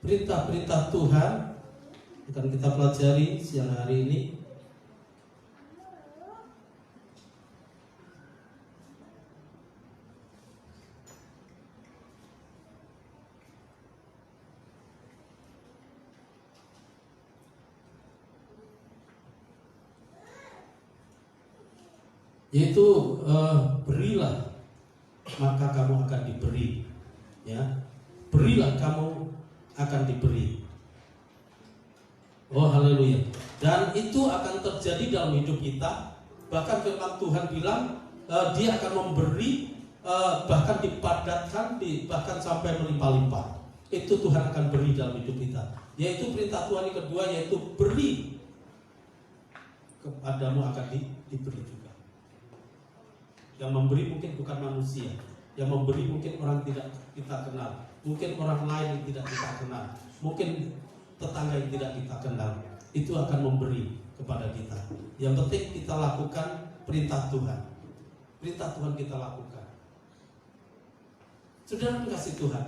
perintah-perintah Tuhan akan kita pelajari siang hari ini. Yaitu berilah maka kamu akan diberi, ya. Berilah kamu akan diberi. Oh haleluya. Dan itu akan terjadi dalam hidup kita. Bahkan firman Tuhan bilang dia akan memberi, bahkan dipadatkan, bahkan sampai melimpah-limpah. Itu Tuhan akan beri dalam hidup kita. Yaitu perintah Tuhan yang kedua, yaitu beri, kepadamu akan diberi juga. Yang memberi mungkin bukan manusia, yang memberi mungkin orang tidak kita kenal, mungkin orang lain yang tidak kita kenal, mungkin tetangga yang tidak kita kenal. Itu akan memberi kepada kita. Yang penting kita lakukan perintah Tuhan. Perintah Tuhan kita lakukan. Saudara kasih Tuhan,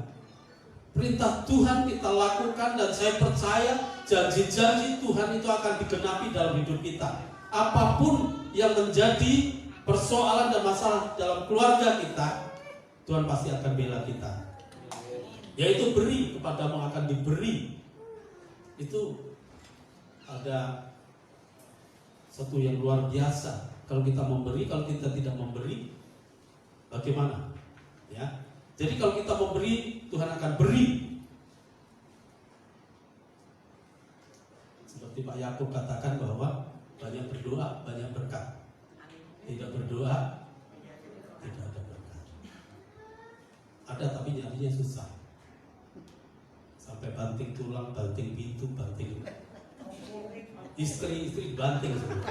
perintah Tuhan kita lakukan, dan saya percaya janji-janji Tuhan itu akan digenapi dalam hidup kita. Apapun yang menjadi persoalan dan masalah dalam keluarga kita, Tuhan pasti akan bela kita. Yaitu beri, kepadamu akan diberi. Itu ada satu yang luar biasa. Kalau kita memberi, kalau kita tidak memberi, bagaimana? Ya. Jadi kalau kita memberi, Tuhan akan beri. Seperti Pak Yakub katakan bahwa banyak berdoa, banyak berkat. Tidak berdoa, tidak ada berkat. Ada tapi nyarinya susah. Sampai banting tulang, banting pintu, banting istri banting semua.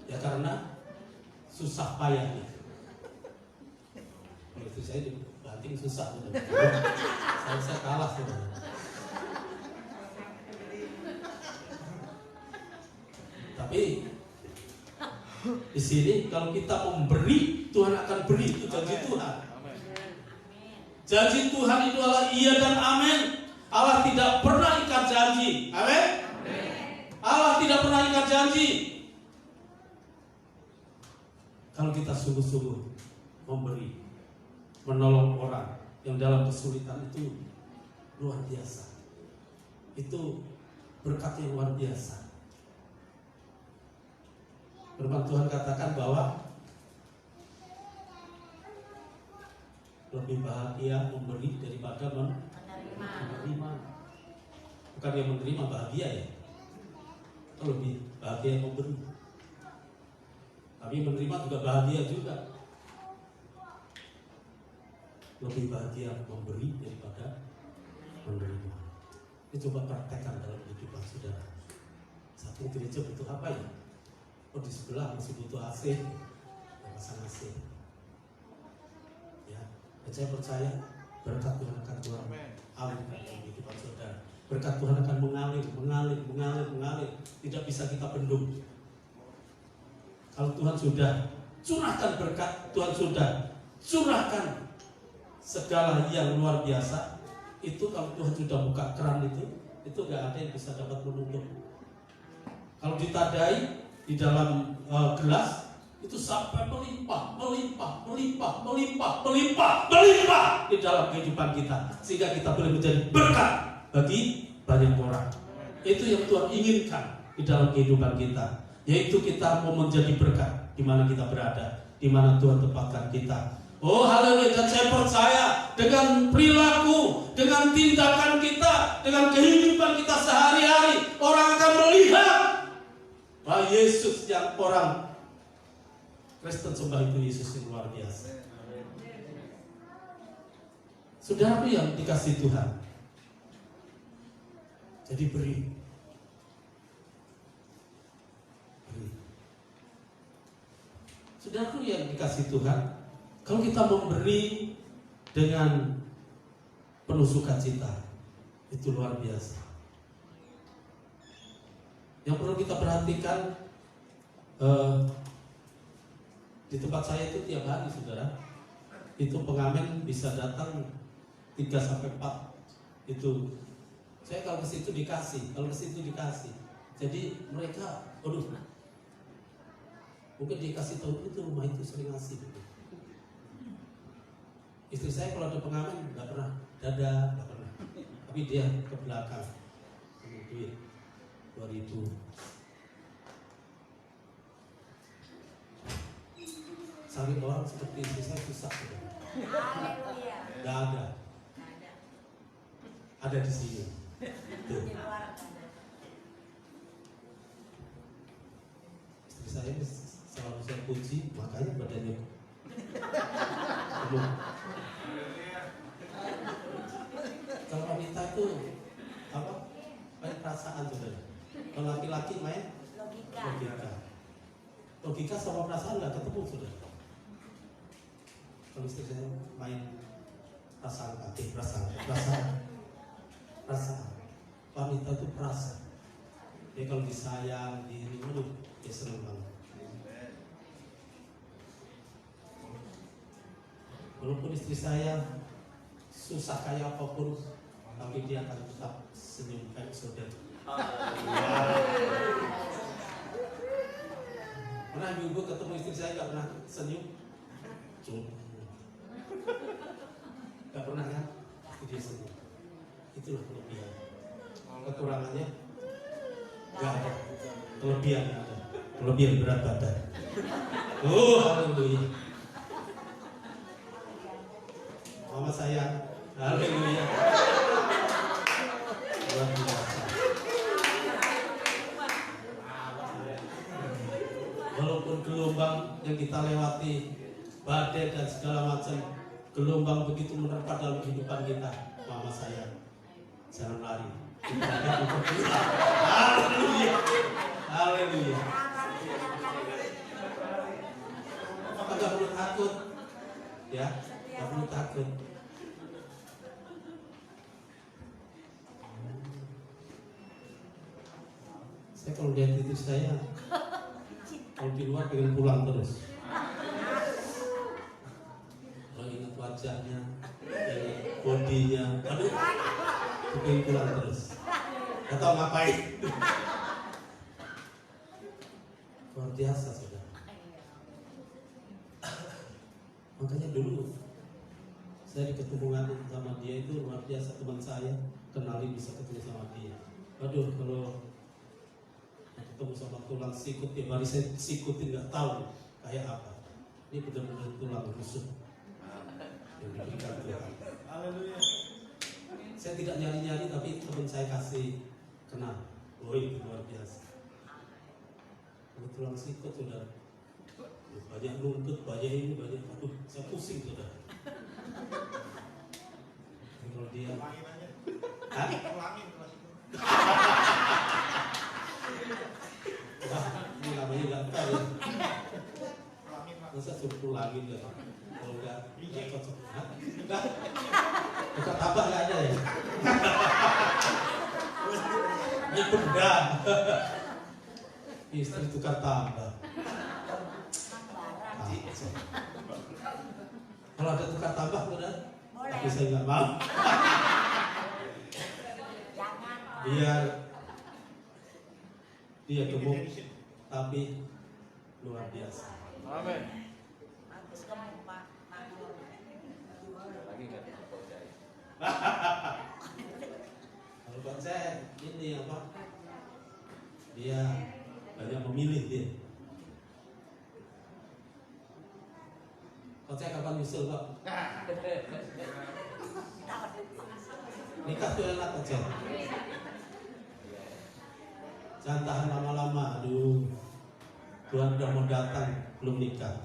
Ya karena susah payahnya. Kalau itu saya banting susah. Saya kalah sebenarnya. Tapi di sini kalau kita memberi, Tuhan akan beri. Itu janji Tuhan. Janji Tuhan itu adalah iya dan amin. Allah tidak pernah ingkar janji. Amin. Allah tidak pernah ingkar janji. Kalau kita sungguh-sungguh memberi, menolong orang yang dalam kesulitan, itu luar biasa. Itu berkat yang luar biasa. Firman Tuhan katakan bahwa lebih bahagia memberi daripada menerima. Bukan yang menerima bahagia ya, lebih bahagia memberi. Tapi menerima juga bahagia juga. Lebih bahagia memberi daripada menerima. Ini coba praktekkan dalam kehidupan saudara. Satu gereja butuh apa ya? Oh di sebelah masih butuh AC, ya pasang AC. Ya, dan saya percaya berkat Tuhan akan keluar alir dalam kehidupan saudara. Berkat Tuhan akan mengalir. Tidak bisa kita bendung. Kalau Tuhan sudah curahkan berkat, Tuhan sudah curahkan segala yang luar biasa. Itu kalau Tuhan sudah buka keran itu nggak ada yang bisa dapat menutup. Kalau ditadai di dalam gelas itu sampai melimpah di dalam kehidupan kita, sehingga kita boleh menjadi berkat bagi banyak orang. Itu yang Tuhan inginkan di dalam kehidupan kita, yaitu kita mau menjadi berkat di mana kita berada, di mana Tuhan tempatkan kita. Oh haleluya, dan saya percaya dengan perilaku, dengan tindakan kita, dengan kehidupan kita sehari-hari, orang akan melihat bahwa Yesus yang orang Kristen sembah itu Yesus yang luar biasa. Saudaraku yang dikasih Tuhan, jadi beri. Saudaraku yang dikasih Tuhan, kalau kita memberi dengan penuh sukacita, itu luar biasa. Yang perlu kita perhatikan, di tempat saya itu tiap hari, saudara, itu pengamen bisa datang 3-4. Itu saya kalau ke situ dikasih, Jadi mereka, mungkin dikasih tahu itu rumah itu sering ngasih. Istri saya kalau ada pengamen nggak pernah dada, nggak pernah. Tapi dia ke belakang, duit 2.000. Saling orang seperti istri saya susah. Haleluya. Nggak ada. Ada di sini. Tuh. Istri saya selalu saya puji, makanya badannya penuh. Kalau wanita itu apa? Main perasaan, saudara. Kalau laki-laki main logika sama perasaan nggak ketemu, saudara. Kalau istri saya main perasaan. Wanita itu perasaan. Dia kalau disayang, dia senang banget. Walaupun istri saya susah kayak apapun, tapi dia akan tetap senyum kayak saudara. Pernah ibu ketemu istri saya nggak pernah senyum? Gak pernah kan? Dia senyum. Itulah kelebihan. Kekurangannya gak ada. Kelebihan ada. Kelebihan berat badan. Haleluya. Mama saya, haleluya. Luar biasa. Walaupun gelombang yang kita lewati, badai dan segala macam, gelombang begitu menerpa dalam kehidupan kita, mama saya, jangan lari. Haleluya, haleluya. Apakah gak perlu takut? Ya, gak perlu takut. Saya kalau lihat itu saya, kalau di luar pengen pulang terus. Kalau ingat wajahnya, ingat bodinya, pengen pulang terus. Gak tahu ngapain. Luar biasa, saudara. Makanya dulu saya diketemukan sama dia itu luar biasa, teman saya kenali bisa ketemu sama dia. Waduh, kalau ketemu sama tulang sikut tiap hari saya sikutin, nggak tahu kayak apa. Ini benar-benar tulang rusuk yang diberikan Tuhan. Haleluya. Saya tidak nyari-nyari, tapi teman saya kasih kenal. Oh, itu luar biasa. Kalau tulang sikut sudah banyak rumput, banyak ini, banyak. Aduh, saya pusing sudah. Kalau dia, ini namanya nggak tahu. Masa suruh pulangin lah. Kalau nggak cocok. Enggak. Bukan apa nggak ada ya. Ini benda. Istri tukar tambah. Kalau ada tukar tambah, benar? Tapi saya nggak mau. Dia gemuk, tapi luar biasa. Amin. Bagus kamu, Pak. Lagi nggak dipercaya. Kalau buat saya ini apa? Dia banyak memilih dia. Saya kapan nyusul Pak? Nikah tuh enak aja. Jangan tahan lama-lama. Aduh, Tuhan udah mau datang belum nikah.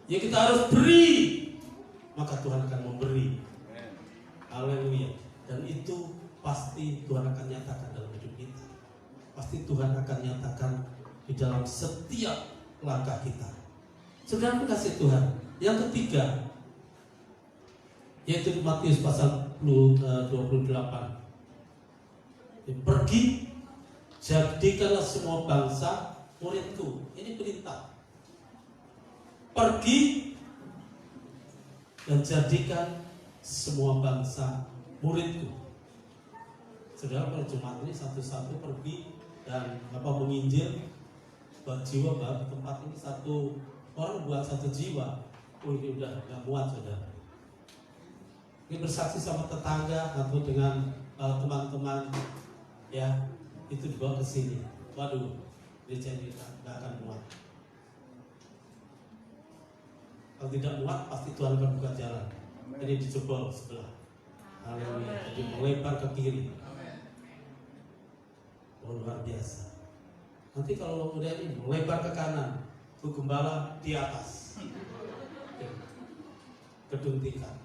Ya kita harus beri, maka Tuhan akan memberi. Haleluya. Dan itu pasti Tuhan akan nyatakan dalam hidup kita. Pasti Tuhan akan nyatakan di dalam setiap langkah kita. Saudara kasih Tuhan. Yang ketiga, yaitu Matius pasal 28. Pergi, jadikanlah semua bangsa muridku. Ini perintah. Pergi dan jadikan semua bangsa muridku. Saudara, pada Jumat ini satu-satu pergi dan menginjil buat jiwa ke tempat ini. Satu orang buat satu jiwa. Ini udah gak muat, saudara. Ini bersaksi sama tetangga atau dengan teman-teman, ya, itu dibawa ke sini. Waduh, dia jadi gak akan muat. Kalau tidak muat, pasti Tuhan akan buka jalan. Ini dijebol sebelah. Haleluya. Jadi melebar ke kiri. Oh, luar biasa. Nanti kalau udah ini melebar ke kanan, tuh gembala di atas. Gedung tingkat.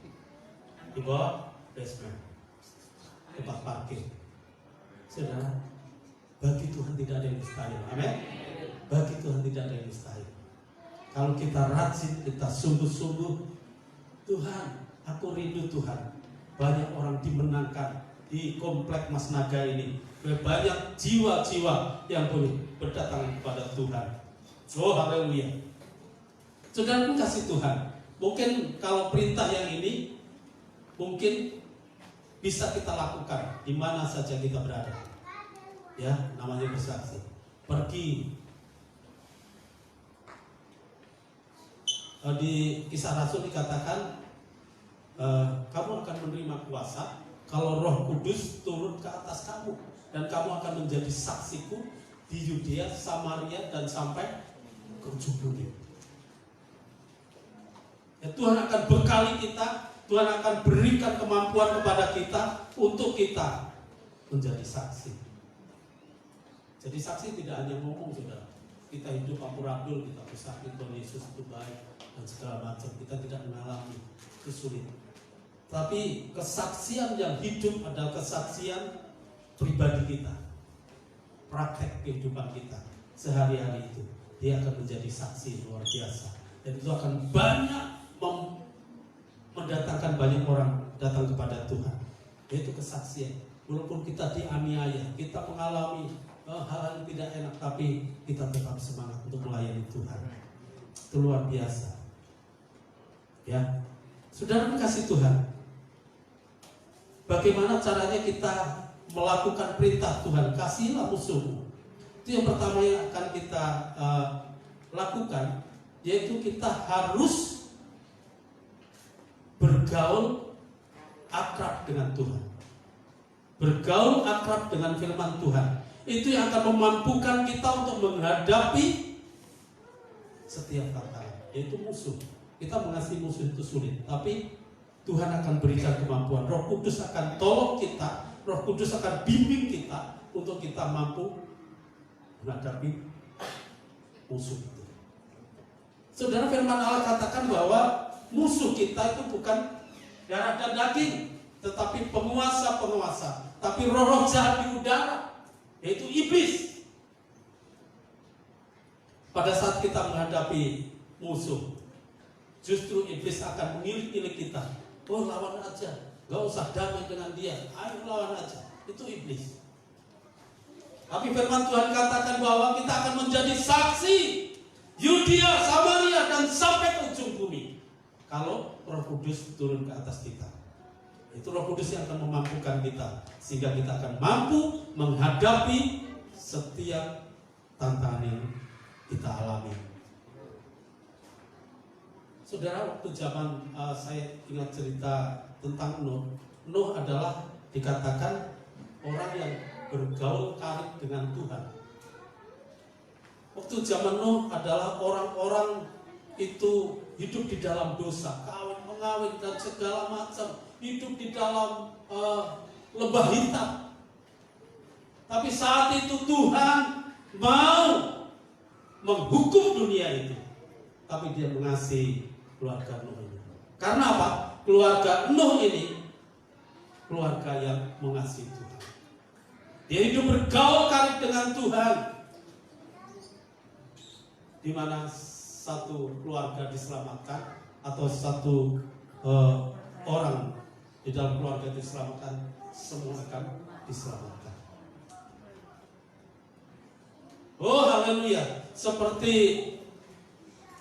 Di bawah basement, tempat parkir. Saudara, bagi Tuhan tidak ada yang mustahil. Amin. Bagi Tuhan tidak ada yang mustahil. Kalau kita rajin, kita sungguh-sungguh, Tuhan, aku rindu Tuhan. Banyak orang dimenangkan di komplek Mas Naga ini. Banyak jiwa-jiwa yang boleh berdatangan kepada Tuhan. Oh, haleluya. Saudara pun kasih Tuhan. Mungkin kalau perintah yang ini mungkin bisa kita lakukan di mana saja kita berada. Ya, namanya bersaksi. Pergi. Di Kisah Rasul dikatakan kamu akan menerima kuasa kalau Roh Kudus turun ke atas kamu, dan kamu akan menjadi saksiku di Yudea, Samaria, dan sampai ke ujung bumi. Ya, Tuhan akan bekali kita, Tuhan akan berikan kemampuan kepada kita untuk kita menjadi saksi. Jadi saksi tidak hanya ngomong, saudara. Kita hidup amburadul, kita bersaksi Tuhan Yesus itu baik dan segala macam. Kita tidak mengalami kesulitan. Tapi kesaksian yang hidup adalah kesaksian pribadi kita, praktek kehidupan kita sehari-hari itu. Dia akan menjadi saksi luar biasa, dan itu akan banyak mendatangkan banyak orang datang kepada Tuhan. Yaitu kesaksian. Walaupun kita dianiaya, kita mengalami hal-hal yang tidak enak, tapi kita tetap semangat untuk melayani Tuhan. Itu luar biasa. Ya, saudara kasih Tuhan. Bagaimana caranya kita melakukan perintah Tuhan? Kasihilah musuhmu. Itu yang pertama yang akan kita lakukan, yaitu kita harus bergaul akrab dengan Tuhan. Bergaul akrab dengan firman Tuhan. Itu yang akan memampukan kita untuk menghadapi setiap tantangan, yaitu musuh. Kita mengasihi musuh itu sulit, tapi Tuhan akan berikan kemampuan. Roh Kudus akan tolong kita, Roh Kudus akan bimbing kita untuk kita mampu menghadapi musuh itu. Saudara, firman Allah katakan bahwa musuh kita itu bukan darah dan daging, tetapi penguasa-penguasa, tapi roh-roh jahat di udara, yaitu iblis. Pada saat kita menghadapi musuh, justru iblis akan mengilik-ilik kita. Oh, lawan aja, gak usah damai dengan dia, ayo lawan aja. Itu iblis. Tapi firman Tuhan katakan bahwa kita akan menjadi saksi Yudea, Samaria, dan sampai ke ujung bumi kalau Roh Kudus turun ke atas kita. Itu Roh Kudus yang akan memampukan kita, sehingga kita akan mampu menghadapi setiap tantangan yang kita alami. Saudara, waktu zaman saya ingat cerita tentang Nuh. Nuh adalah dikatakan orang yang bergaul karib dengan Tuhan. Waktu zaman Nuh adalah orang-orang itu hidup di dalam dosa, kawin mengawin dan segala macam, hidup di dalam lembah hitam. Tapi saat itu Tuhan mau menghukum dunia itu, tapi Dia mengasihi keluarga Nuh ini. Karena apa? Keluarga Nuh ini keluarga yang mengasihi Tuhan. Dia hidup bergaul karib dengan Tuhan, di mana satu keluarga diselamatkan atau satu orang di dalam keluarga diselamatkan, semua akan diselamatkan. Oh haleluya. Seperti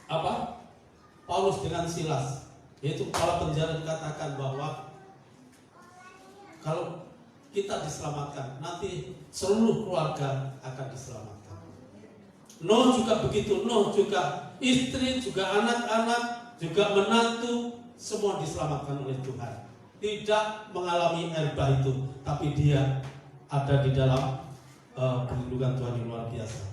apa? Paulus dengan Silas, yaitu kepala penjara, dikatakan bahwa kalau kita diselamatkan, nanti seluruh keluarga akan diselamatkan. Nuh juga begitu. Nuh juga istri, juga anak-anak, juga menantu, semua diselamatkan oleh Tuhan. Tidak mengalami air bah itu, tapi dia ada di dalam perlindungan Tuhan yang luar biasa.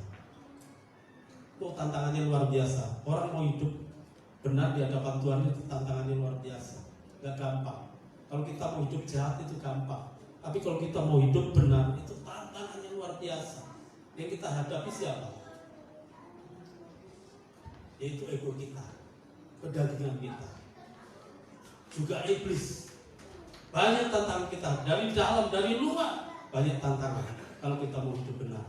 Itu tantangannya luar biasa. Orang mau hidup benar di hadapan Tuhan itu tantangannya luar biasa. Gak gampang. Kalau kita mau hidup jahat itu gampang. Tapi kalau kita mau hidup benar itu tantangannya luar biasa. Yang kita hadapi siapa? Yaitu ego kita, kedagingan kita, juga iblis. Banyak tantangan kita dari dalam, dari luar. Banyak tantangan kalau kita mau hidup benar.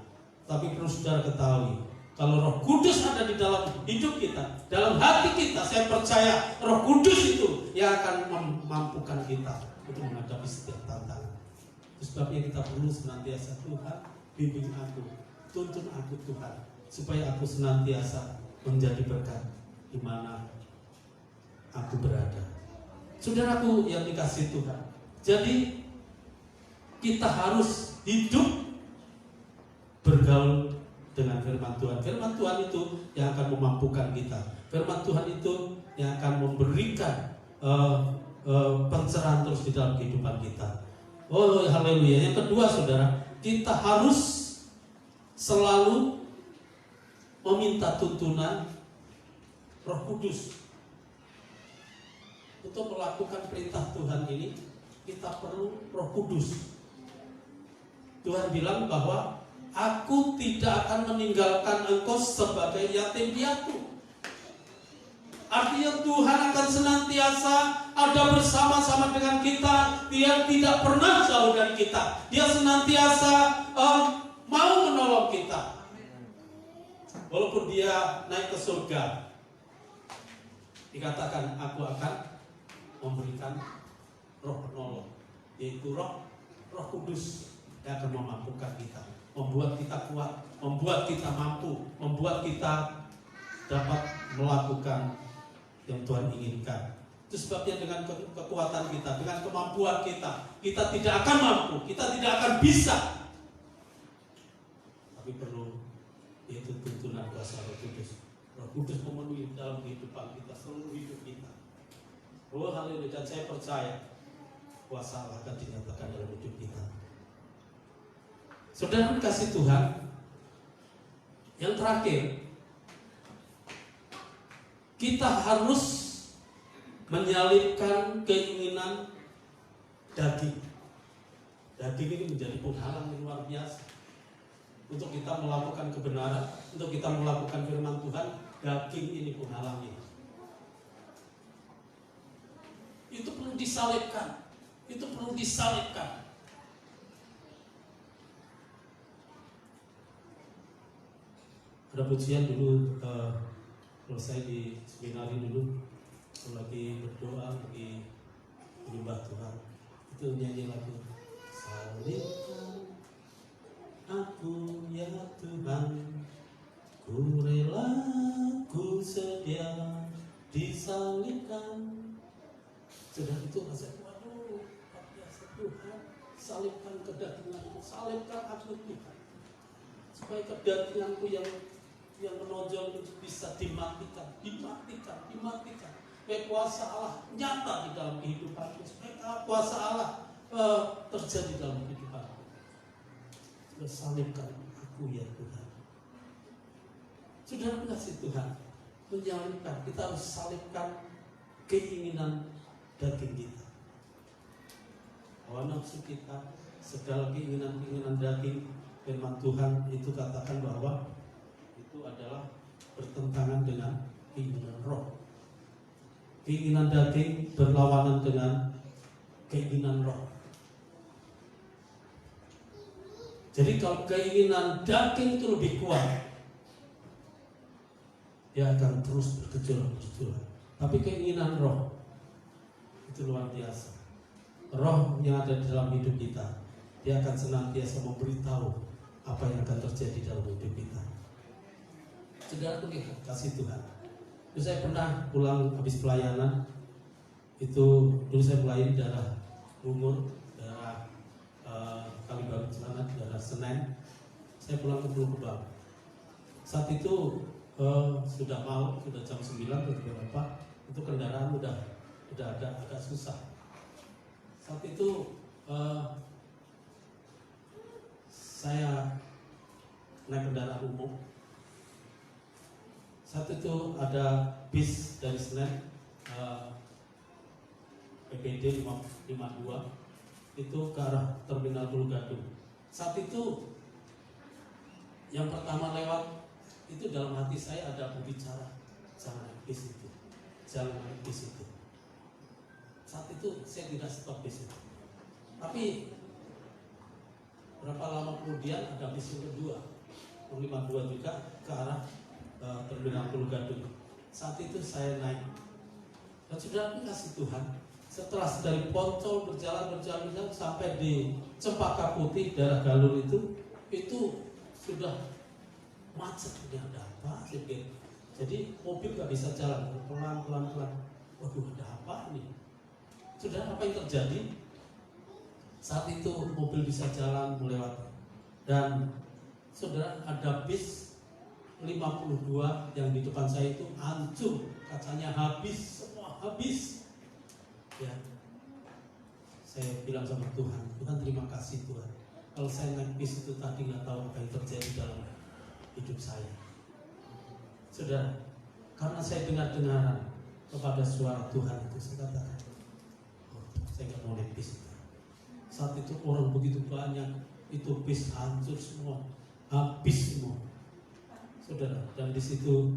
Tapi perlu saudara ketahui, kalau Roh Kudus ada di dalam hidup kita, dalam hati kita, saya percaya Roh Kudus itu yang akan memampukan kita untuk menghadapi setiap tantangan. Itu sebabnya kita perlu senantiasa, Tuhan bimbing aku, tuntun aku Tuhan, supaya aku senantiasa menjadi berkat di mana aku berada. Saudaraku yang dikasihi Tuhan, jadi kita harus hidup bergaul dengan firman Tuhan. Firman Tuhan itu yang akan memampukan kita. Firman Tuhan itu yang akan memberikan pencerahan terus di dalam kehidupan kita. Oh haleluya. Yang kedua saudara, kita harus selalu meminta tuntunan Roh Kudus. Untuk melakukan perintah Tuhan ini, kita perlu Roh Kudus. Tuhan bilang bahwa Aku tidak akan meninggalkan engkau sebagai yatim piatu. Artinya Tuhan akan senantiasa ada bersama-sama dengan kita. Dia tidak pernah jauh dari kita. Dia senantiasa mau menolong kita. Walaupun dia naik ke surga, dikatakan aku akan memberikan roh penolong, yaitu roh Kudus yang akan memampukan kita, membuat kita kuat, membuat kita mampu, membuat kita dapat melakukan yang Tuhan inginkan. Itu sebabnya dengan kekuatan kita, dengan kemampuan kita, kita tidak akan mampu, kita tidak akan bisa. Tapi perlu yaitu tuntunan kuasa Roh Kudus. Roh Kudus memenuhi dalam kehidupan kita, seluruh hidup kita. Oh haleluya, dan saya percaya kuasa Allah akan dinyatakan dalam hidup kita. Saudara kasih Tuhan, yang terakhir, kita harus menyalipkan keinginan daging. Daging ini menjadi penghalang yang luar biasa untuk kita melakukan kebenaran, untuk kita melakukan firman Tuhan. Daging ini penghalangnya. Itu perlu disalibkan. Itu perlu disalibkan. Ada pujian dulu, kalau saya di seminari dulu, lagi berdoa, lagi menyembah Tuhan, itu nyanyi lagu salibkan aku ya Tuhan, ku rela, ku sedia disalibkan. Sudah itu rasanya, waduh, biasa Tuhan, salibkan kedaginganku, salibkan aku Tuhan, supaya kedaginganku yang menonjol itu bisa dimatikan. Supaya kuasa Allah nyata di dalam kehidupanku, supaya kuasa Allah terjadi dalam kehidupanku. Salibkan aku ya Tuhan. Saudara kasih Tuhan, menyalibkan, kita harus salibkan keinginan daging kita. Hawa nafsu kita, segala keinginan daging, firman Tuhan itu katakan bahwa itu adalah bertentangan dengan keinginan roh. Keinginan daging berlawanan dengan keinginan roh. Jadi kalau keinginan daging itu lebih kuat, dia akan terus bergejolak. Tapi keinginan roh itu luar biasa. Roh yang ada di dalam hidup kita, dia akan senantiasa memberitahu apa yang akan terjadi dalam hidup kita. Saudara kasih Tuhan. Itu saya pernah pulang habis pelayanan. Itu dulu saya melayani daerah Lumur, daerah Kalibaru Celana, daerah Senen. Saya pulang ke Pulau Gebang. Saat itu sudah jam 9 atau berapa, itu kendaraan udah agak susah. Saat itu saya naik kendaraan umum. Saat itu ada bis dari Senen, PPD 52 itu ke arah Terminal Pulau Gadung. Saat itu yang pertama lewat itu dalam hati saya ada berbicara, jangan naik bis itu, jangan naik bis itu. Saat itu saya tidak stop bis itu. Tapi berapa lama kemudian ada bis yang kedua, 52 juga ke arah Terminal Pulau Gadung. Saat itu saya naik. Dan sudah kasih Tuhan, setelah dari Poncol berjalan sampai di Cempaka Putih daerah Galur itu sudah macet, ini ada apa sih? Jadi mobil gak bisa jalan, pelan. Waduh, ada apa ini? Sudah apa yang terjadi? Saat itu mobil bisa jalan melewati, dan saudara ada bis 52 yang di depan saya itu hancur, kacanya habis, semua habis. Ya, saya bilang sama Tuhan, terima kasih Tuhan. Kalau saya naik bis itu tadi nggak tahu apa yang terjadi dalam hidup saya. Saudara, karena saya dengar-dengaran kepada suara Tuhan itu, saya katakan, saya nggak mau naik bis. Saat itu orang begitu banyak, itu bis hancur semua, habis semua. Saudara, dan di situ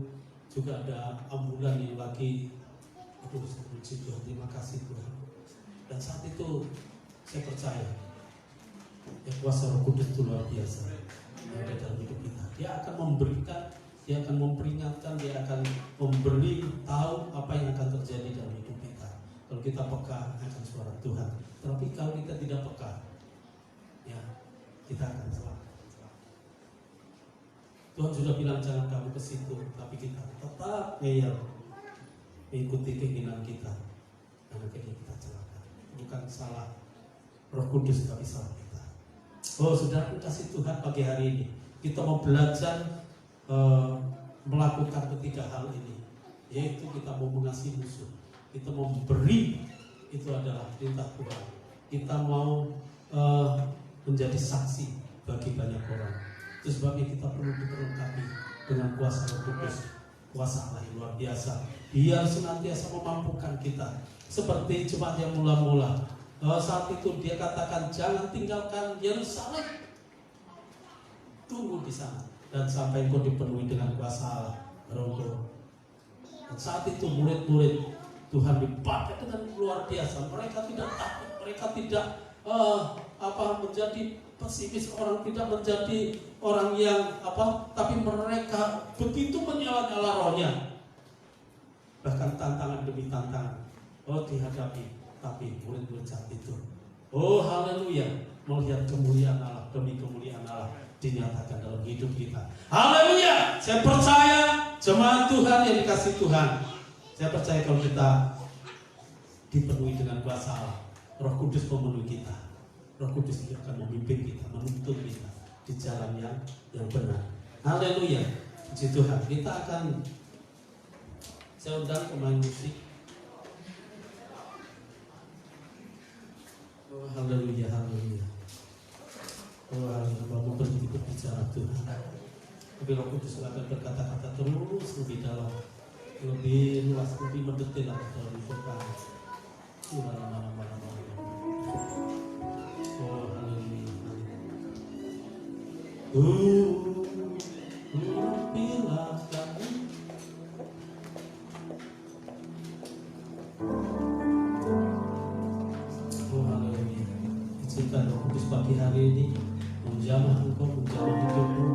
juga ada ambulan yang lagi, aduh, saya puji Tuhan, terima kasih Tuhan. Dan saat itu saya percaya, ya kuasa Roh Kudus itu luar biasa yang ada dalam hidup kita. Dia akan memberikan, dia akan memperingatkan, dia akan memberi tahu apa yang akan terjadi dalam hidup kita. Kalau kita peka akan suara Tuhan. Tapi kalau kita tidak peka, ya kita akan salah. Tuhan sudah bilang jangan kamu ke situ, tapi kita tetap ngeyel mengikuti keinginan kita, dan akhirnya kita celaka. Bukan salah Roh Kudus, tapi salah kita. Oh, saudara, kasih Tuhan pagi hari ini kita mau belajar melakukan ketiga hal ini, yaitu kita mau mengasihi musuh, kita mau memberi, itu adalah perintah Tuhan. Kita mau menjadi saksi bagi banyak orang. Itu sebabnya kita perlu diperlengkapi dengan kuasa Roh Kudus, kuasa Allah yang luar biasa. Dia senantiasa memampukan kita. Seperti jemaat yang mula-mula, saat itu dia katakan jangan tinggalkan Yerusalem, tunggu di sana dan sampai engkau dipenuhi dengan kuasa Allah. Roh. Dan saat itu murid-murid Tuhan dipakai dengan luar biasa. Mereka tidak takut, mereka tidak menjadi pesimis, orang tidak menjadi orang yang tapi mereka begitu menyala-nyala rohnya. Bahkan tantangan demi tantangan dihadapi, tapi murid-murid saat itu, oh haleluya, melihat kemuliaan Allah, demi kemuliaan Allah dinyatakan dalam hidup kita. Haleluya, saya percaya jemaat Tuhan yang dikasih Tuhan, saya percaya kalau kita dipenuhi dengan kuasa Allah, Roh Kudus memenuhi kita, Roh Kudus itu akan memimpin kita, menuntun kita di jalan yang benar. Haleluya, puji Tuhan. Kita akan, saya undang pemain musik. Oh haleluya, haleluya. Oh haleluya, mau berhenti berbicara Tuhan. Tapi Roh Kudus akan berkata-kata terus lebih dalam, lebih luas, lebih mendetail dalam firman. Oh, haleluya. Bila kami oh, haleluya. Izinkan Roh Kudus pagi hari ini menjamah engkau, menjamah hidupmu.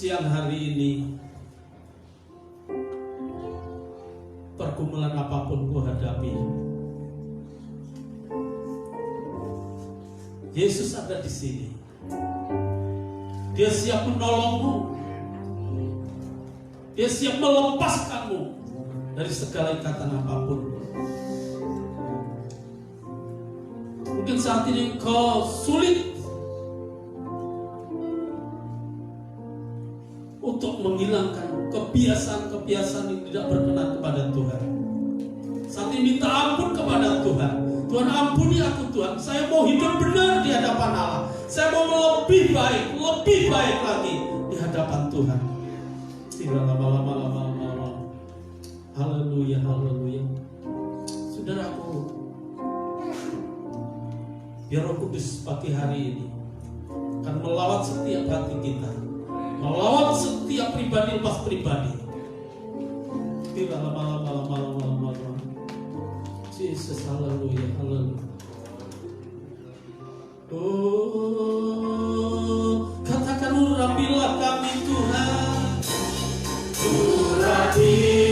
siang hari ini, pergumulan apapun ku hadapi, Yesus ada di sini. Dia siap menolongmu. Dia siap melepaskanmu dari segala ikatan apapun. Mungkin saat ini kau sulit untuk menghilangkan kebiasaan-kebiasaan yang tidak berkenan kepada Tuhan. Saat ini minta ampun kepada Tuhan. Tuhan, ampuni aku Tuhan. Saya mau hidup benar di hadapan Allah. Saya mau lebih baik lagi di hadapan Tuhan. Tidak lama-lama. Haleluya, haleluya. Saudaraku, biar Roh Kudus pagi hari ini akan melawat setiap hati kita, melawat setiap pribadi lepas pribadi. Tidak lama-lama. Yesus, haleluya, haleluya. Oh, katakan urapilah kami Tuhan, urapilah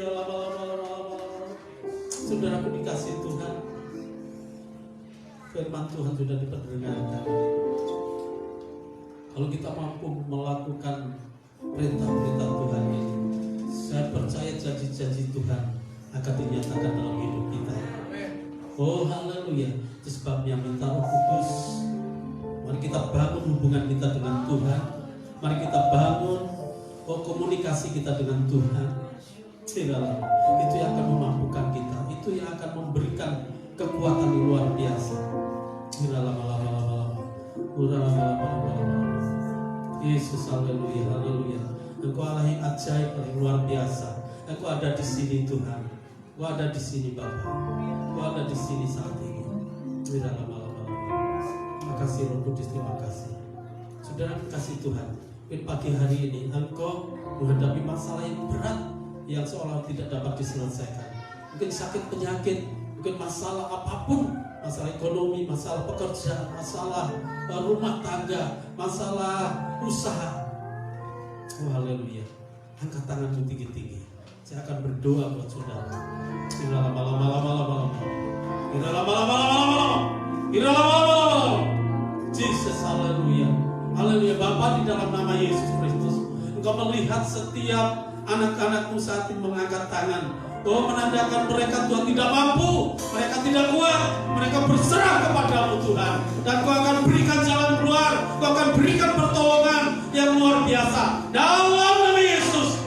haleluya, lama. Saudaraku dikasih Tuhan, firman Tuhan sudah diperdengarkan. Kalau kita mampu melakukan perintah-perintah Tuhan ini, saya percaya janji-janji Tuhan akan dinyatakan dalam hidup kita. Oh haleluya. Itu sebabnya minta Roh Kudus, mari kita bangun hubungan kita dengan Tuhan. Mari kita bangun komunikasi kita dengan Tuhan. Itu yang akan memampukan kita, itu yang akan memberikan kekuatan yang luar biasa. Yesus, haleluya, haleluya. Engkau Allah yang ajaib, yang luar biasa. Engkau ada di sini Tuhan. Engkau ada di sini Bapa. Engkau ada di sini saat ini. Terima kasih Roh Kudus, terima kasih. Saudara kasih Tuhan, mungkin pagi hari ini engkau menghadapi masalah yang berat yang seolah tidak dapat diselesaikan. Mungkin sakit penyakit, mungkin masalah apapun, masalah ekonomi, masalah pekerjaan, masalah rumah tangga, masalah usaha. Oh haleluya. Angkat tanganmu tinggi-tinggi. Saya akan berdoa buat saudara. Jesus, haleluya. Haleluya. Bapa, di dalam nama Yesus Kristus, Engkau melihat setiap anak-anakmu saat ini mengangkat tangan. Oh, menandakan mereka Tuhan tidak mampu, mereka tidak kuat, mereka berserah kepadamu Tuhan. Dan Kau akan berikan jalan keluar, Kau akan berikan pertolongan yang luar biasa dalam nama Yesus.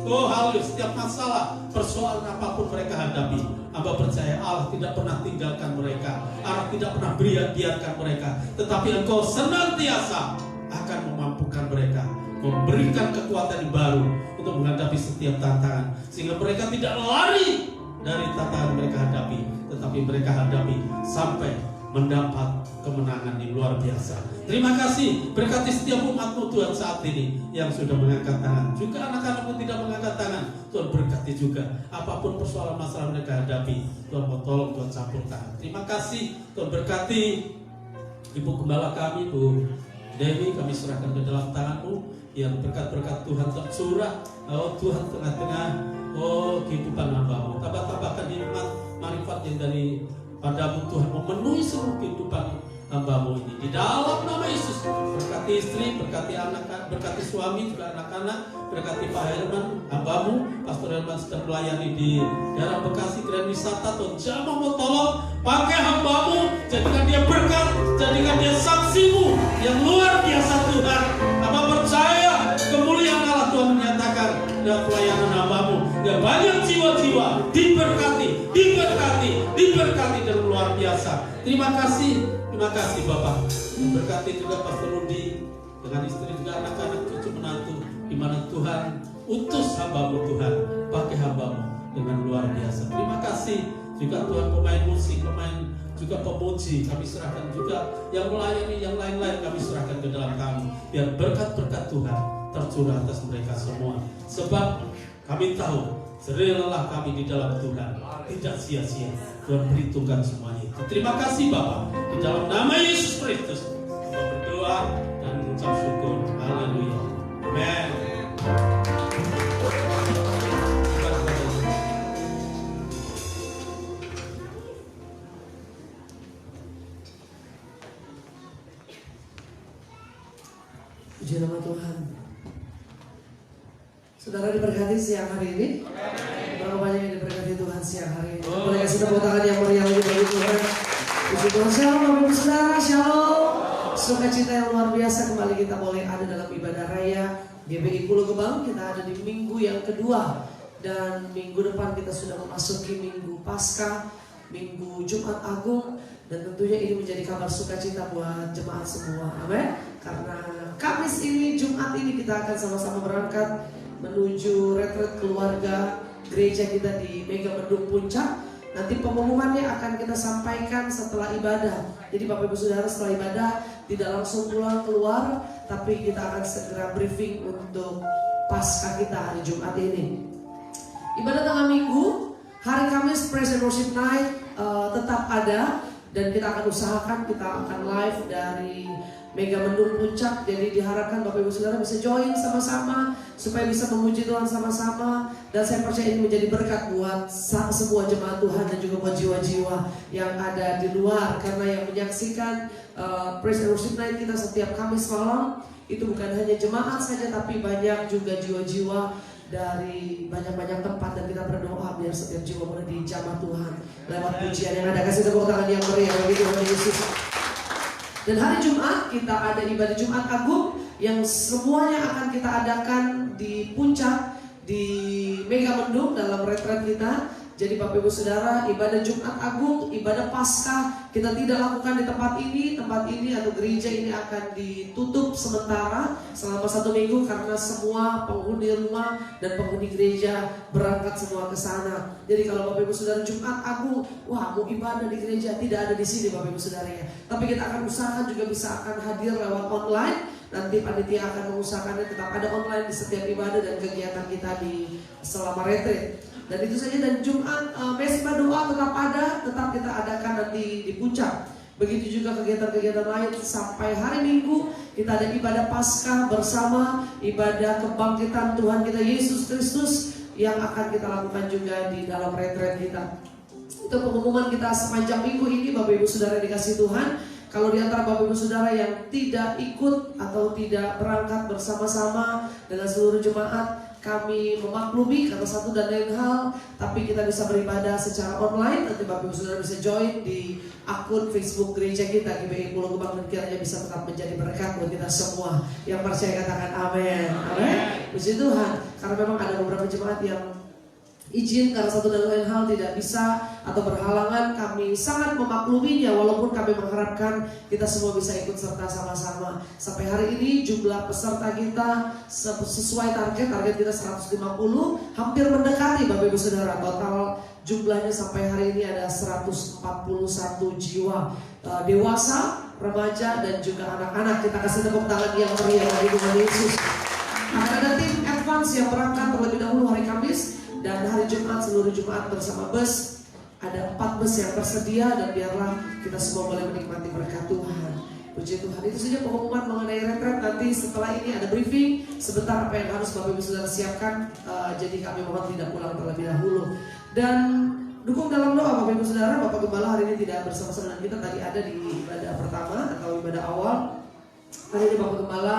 Oh haleluya, setiap masalah, persoalan apapun mereka hadapi, Hamba percaya Allah tidak pernah tinggalkan mereka, Allah tidak pernah biarkan mereka, tetapi Engkau senantiasa akan memampukan mereka, memberikan kekuatan yang baru untuk menghadapi setiap tantangan, sehingga mereka tidak lari dari tantangan mereka hadapi, tetapi mereka hadapi sampai mendapat kemenangan yang luar biasa. Terima kasih, berkati setiap umat-Mu Tuhan saat ini yang sudah mengangkat tangan, juga anak-anak-Mu tidak mengangkat tangan, Tuhan berkati juga. Apapun persoalan masalah mereka hadapi, Tuhan mau tolong, Tuhan campur tangan. Terima kasih, Tuhan berkati Ibu Gembala kami, Bu Dewi, kami serahkan ke dalam tangan-Mu, yang berkat-berkat Tuhan tercurah, oh Tuhan tengah-tengah, oh kehidupan hamba-Mu, tambah-tambahkan nikmat marifat yang dari padamu Tuhan, memenuhi seluruh kehidupan hamba-Mu ini di dalam nama Yesus. Berkati istri, berkati anak, berkati suami, juga anak-anak, berkati Pak Herman, hamba-Mu. Pastor Herman sedang melayani di daerah Bekasi, Grand Wisata. Tuhan jamah mau tolong, pakai hamba-Mu, jadikan dia berkat, jadikan dia saksi-Mu yang luar biasa Tuhan. Hamba percaya kemuliaan Allah Tuhan menyatakan dalam pelayanan hamba-Mu, dan banyak jiwa-jiwa diberkati dan luar biasa. Terima kasih Bapak. Berkati juga Pastor Rudi dengan istri juga anak-anak, cucu menantu, di mana Tuhan utus hamba-Mu Tuhan, pakai hamba-Mu dengan luar biasa. Terima kasih juga Tuhan, pemain musik, pemain juga pemuji, kami serahkan juga yang melayani, yang lain-lain kami serahkan ke dalam kami. Biar berkat-berkat Tuhan tercurah atas mereka semua. Sebab kami tahu serelalah kami di dalam Tuhan tidak sia-sia. Tuhan perhitungkan semuanya itu. Terima kasih Bapak, di dalam nama Yesus Kristus kita berdoa dan mengucap syukur. Haleluya. Amen. Puji nama Tuhan. Saudara diberkati siang hari ini. Berapa banyak yang diberkati Tuhan siang hari ini? Boleh kasih tepuk tangan yang meriah lagi bagi Tuhan. Puji Tuhan. Shalom Bapak Ibu Saudara, shalom. Sukacita yang luar biasa kembali kita boleh ada dalam ibadah raya GBI Pulau Gebang. Kita ada di minggu yang kedua, dan minggu depan kita sudah memasuki minggu Paskah, minggu Jumat Agung, dan tentunya ini menjadi kabar sukacita buat jemaat semua. Amin. Karena Kamis ini, Jumat ini kita akan sama-sama berangkat menuju retret keluarga gereja kita di Mega Mendung Puncak. Nanti pengumumannya akan kita sampaikan setelah ibadah. Jadi Bapak Ibu Saudara, setelah ibadah tidak langsung pulang keluar, tapi kita akan segera briefing untuk Paskah kita hari Jumat ini. Ibadah tengah minggu, hari Kamis Praise and Worship Night tetap ada, dan kita akan usahakan kita akan live dari Mega Mendung Puncak. Jadi diharapkan Bapak Ibu Saudara bisa join sama-sama supaya bisa memuji Tuhan sama-sama. Dan saya percaya ini menjadi berkat buat semua jemaat Tuhan dan juga buat jiwa-jiwa yang ada di luar. Karena yang menyaksikan Praise and Worship Night kita setiap Kamis malam itu bukan hanya jemaat saja, tapi banyak juga jiwa-jiwa dari banyak-banyak tempat. Dan kita berdoa biar setiap jiwa boleh dijamah Tuhan lewat pujian yang ada. Kasih tepuk tangan yang meriah bagi Tuhan Yesus. Dan hari Jumat kita ada ibadah Jumat Agung yang semuanya akan kita adakan di puncak di Mega Mendung dalam retret kita. Jadi Bapak Ibu Saudara, ibadah Jumat Agung, ibadah Paskah kita tidak lakukan di tempat ini atau gereja ini akan ditutup sementara selama 1 minggu karena semua penghuni rumah dan penghuni gereja berangkat semua ke sana. Jadi kalau Bapak Ibu Saudara Jumat Agung, wah mau ibadah di gereja, tidak ada di sini Bapak Ibu Saudara ya. Tapi kita akan usahakan juga bisa akan hadir lewat online. Nanti panitia akan mengusahakannya tetap ada online di setiap ibadah dan kegiatan kita di selama retret. Dan itu saja. Dan Jumat mesbah doa tetap kita adakan nanti di puncak. Begitu juga kegiatan-kegiatan lain sampai hari Minggu kita ada ibadah Paskah bersama, ibadah kebangkitan Tuhan kita Yesus Kristus yang akan kita lakukan juga di dalam retret kita. Itu pengumuman kita sepanjang minggu ini Bapak Ibu Saudara dikasih Tuhan. Kalau di antara Bapak Ibu Saudara yang tidak ikut atau tidak berangkat bersama-sama dengan seluruh jemaat, kami memaklumi karena satu dan lain hal, tapi kita bisa beribadah secara online. Nanti Bapak Ibu Saudara bisa join di akun Facebook gereja kita GBI Pulau Gebang dan kiranya bisa tetap menjadi berkat buat kita semua. Yang percaya katakan amin. Amin. Puji Tuhan. Karena memang ada beberapa jemaat yang izin karena satu dan lain hal tidak bisa atau berhalangan, kami sangat memakluminya walaupun kami mengharapkan kita semua bisa ikut serta sama-sama. Sampai hari ini jumlah peserta kita sesuai target kita 150, hampir mendekati Bapak Ibu Saudara. Total jumlahnya sampai hari ini ada 141 jiwa dewasa, remaja dan juga anak-anak. Kita kasih tepuk tangan yang meriah bagi Tuhan Yesus. Akan ada tim advance yang berangkat terlebih dahulu hari Kamis. Dan hari Jumat seluruh Jumat bersama bus. Ada 4 bus yang tersedia dan biarlah kita semua boleh menikmati berkat Tuhan. Puji Tuhan. Itu saja pengumuman mengenai retret. Nanti setelah ini ada briefing sebentar apa yang harus Bapak Ibu Saudara siapkan. Jadi kami mohon tidak pulang terlebih dahulu. Dan dukung dalam doa Bapak Ibu Saudara. Bapak Gembala hari ini tidak bersama-sama dengan kita. Tadi ada di ibadah pertama atau ibadah awal. Hari ini Bapak Gembala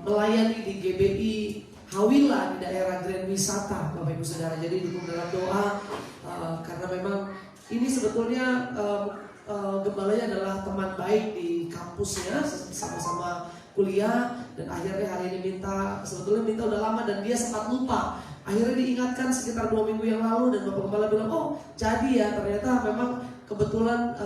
melayani di GBI Hawila di daerah Grand Wisata Bapak Ibu Saudara. Jadi dukung dalam doa karena memang ini sebetulnya gembalanya adalah teman baik di kampusnya, sama-sama kuliah. Dan akhirnya hari ini sebetulnya minta udah lama dan dia sempat lupa. Akhirnya diingatkan sekitar 2 minggu yang lalu dan Bapak Gembala bilang, oh jadi ya ternyata memang kebetulan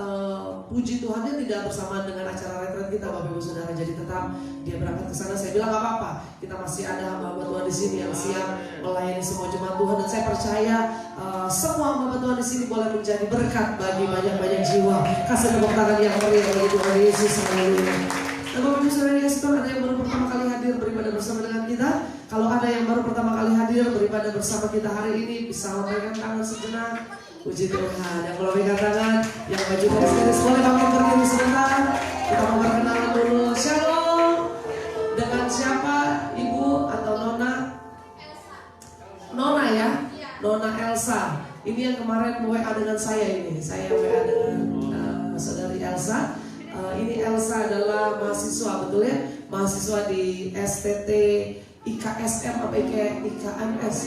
puji Tuhannya tidak bersamaan dengan acara retret kita Bapak Ibu Saudara. Jadi tetap dia berangkat ke sana. Saya bilang gak apa-apa, kita masih ada hamba Tuhan di sini yang siap melayani semua jemaat Tuhan. Dan saya percaya semua hamba Tuhan di sini boleh menjadi berkat bagi banyak-banyak jiwa. Kasih tepuk tangan yang meriah bagi Tuhan Yesus. Haleluya. Dan Bapak Ibu Saudara dikasih Tuhan, ada yang baru pertama kali hadir beribadah bersama dengan kita. Kalau ada yang baru pertama kali hadir beribadah bersama kita hari ini, bisa lambaikan tangan sejenak. Puji Tuhan. Yang belum pegang tangan, yang baju garis-garis boleh bangkit berdiri sebentar. Kita mau berkenalan dulu. Shalom. Dengan siapa? Ibu atau Nona? Nona ya? Nona Elsa. Ini yang kemarin WA dengan saya ini. Saya WA dengan saudari Elsa. Ini Elsa adalah mahasiswa, betul ya? Mahasiswa di STT IKSM apa IKMS?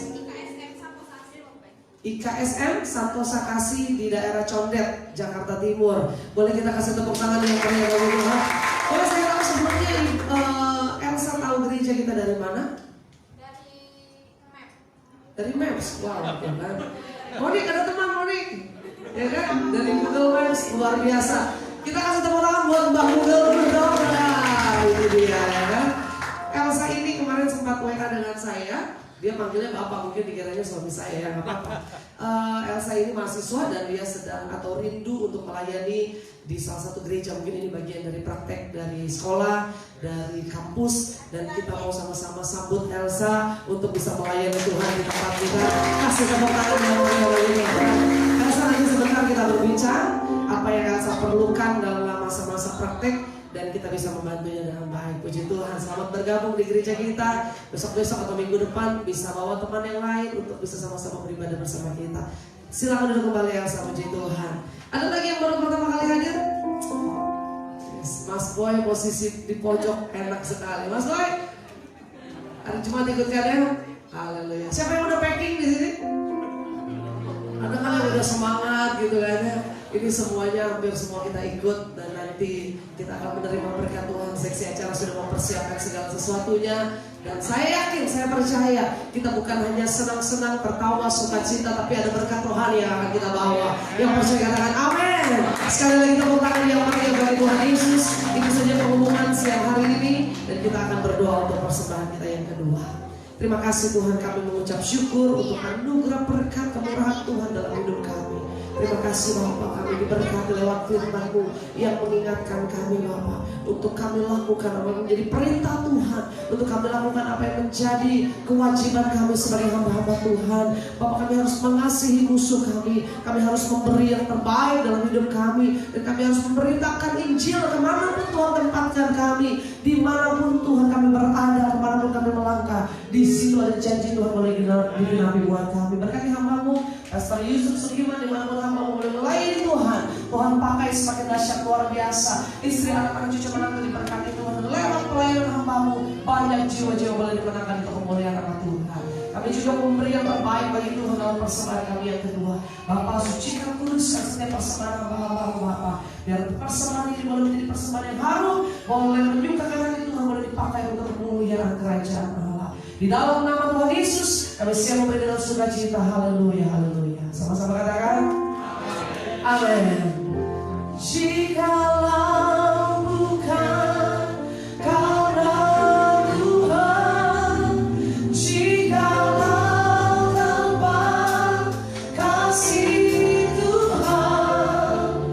IKSM Santosa Kasih di daerah Condet, Jakarta Timur. Boleh kita kasih tepuk tangan yang meriah bagi Tuhan. Boleh saya tahu sebelumnya Elsa tahu gereja kita dari mana? Dari Maps. Wow, ya kan? Monik, ada teman Monik, ya kan? Dari Google Maps, luar biasa. Kita kasih tepuk tangan buat Mbak Google dong. Nah, itu dia ya kan? Elsa ini kemarin sempat WA dengan saya. Dia panggilnya bapak, mungkin dikiranya suami saya, ya nggak apa-apa. Elsa ini mahasiswa dan dia sedang atau rindu untuk melayani di salah satu gereja. Mungkin ini bagian dari praktek dari sekolah, dari kampus. Dan kita mau sama-sama sambut Elsa untuk bisa melayani Tuhan di tempat kita. Kasih tepuk tangan yang meriah. Elsa, nanti sebentar kita berbincang apa yang Elsa perlukan dalam masa-masa praktek. dan kita bisa membantunya dengan baik. Puji Tuhan, selamat bergabung di gereja kita. Besok-besok atau minggu depan bisa bawa teman yang lain untuk bisa sama-sama beribadah bersama kita. Silakan duduk kembali yang sama. Puji Tuhan. Ada lagi yang baru pertama kali hadir? Yes, Mas Boy posisi di pojok enak sekali. Mas Boy, hari Jumat ikut kalian? Haleluya. Siapa yang udah packing di sini? Ada kan yang udah semangat gitu kan ya. Ini semuanya hampir semua kita ikut dan nanti kita akan menerima berkat Tuhan. Seksi acara sudah mempersiapkan segala sesuatunya dan saya yakin, saya percaya kita bukan hanya senang-senang, tertawa, sukacita, tapi ada berkat rohani yang akan kita bawa. Yang percaya katakan amin. Sekali lagi tepuk tangan yang meriah bagi Tuhan Yesus. Itu saja pengumuman siang hari ini dan kita akan berdoa untuk persembahan kita yang kedua. Terima kasih Tuhan, kami mengucap syukur untuk anugerah berkat kemurahan Tuhan dalam hidup kami. Terima kasih Bapak, kami diberkati lewat firman-Mu yang mengingatkan kami Bapak, untuk kami lakukan apa yang menjadi perintah Tuhan, untuk kami lakukan apa yang menjadi kewajiban kami sebagai hamba-hamba Tuhan. Bapak, kami harus mengasihi musuh kami harus memberi yang terbaik dalam hidup kami, dan kami harus memberitakan Injil kemanapun Tuhan tempatkan kami, dimanapun Tuhan kami berada, kemanapun kami melangkah. Di situ ada janji Tuhan boleh digenapi buat kami. Berkati hamba-Mu Pastor Yusuf Sugiman, dimanapun hamba-Mu boleh melayani Tuhan. Tuhan pakai semakin dahsyat luar biasa. Istri, anak-anak, cucu menantu diberkati Tuhan. Lewat pelayanan hamba-Mu banyak jiwa-jiwa boleh dimenangkan untuk kemuliaan nama Tuhan. Kami juga memberi yang terbaik bagi Tuhan dalam persembahan kami yang kedua. Bapak, sucikan, kuduskan setiap persembahan hamba-Mu Bapak. Biar persembahan ini boleh menjadi persembahan yang harum, boleh menyukakan hati Tuhan, boleh dipakai untuk kemuliaan kerajaan Allah. Di dalam nama Tuhan Yesus kami siap memberi dalam sukacita. Haleluya, haleluya. Sama-sama katakan amin. Jikalau bukan karena Tuhan, jikalau tanpa kasih Tuhan,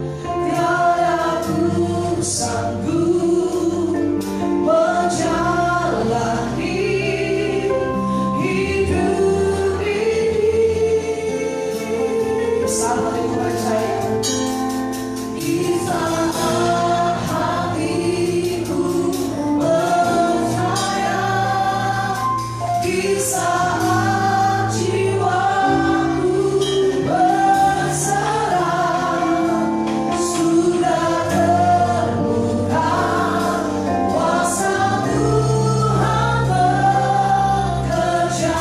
tiada ku sanggup menjalani hidup ini. Besar hati percaya. Di saat hatiku percaya, di saat jiwaku berserah, sudah terbuka kuasa Tuhan bekerja.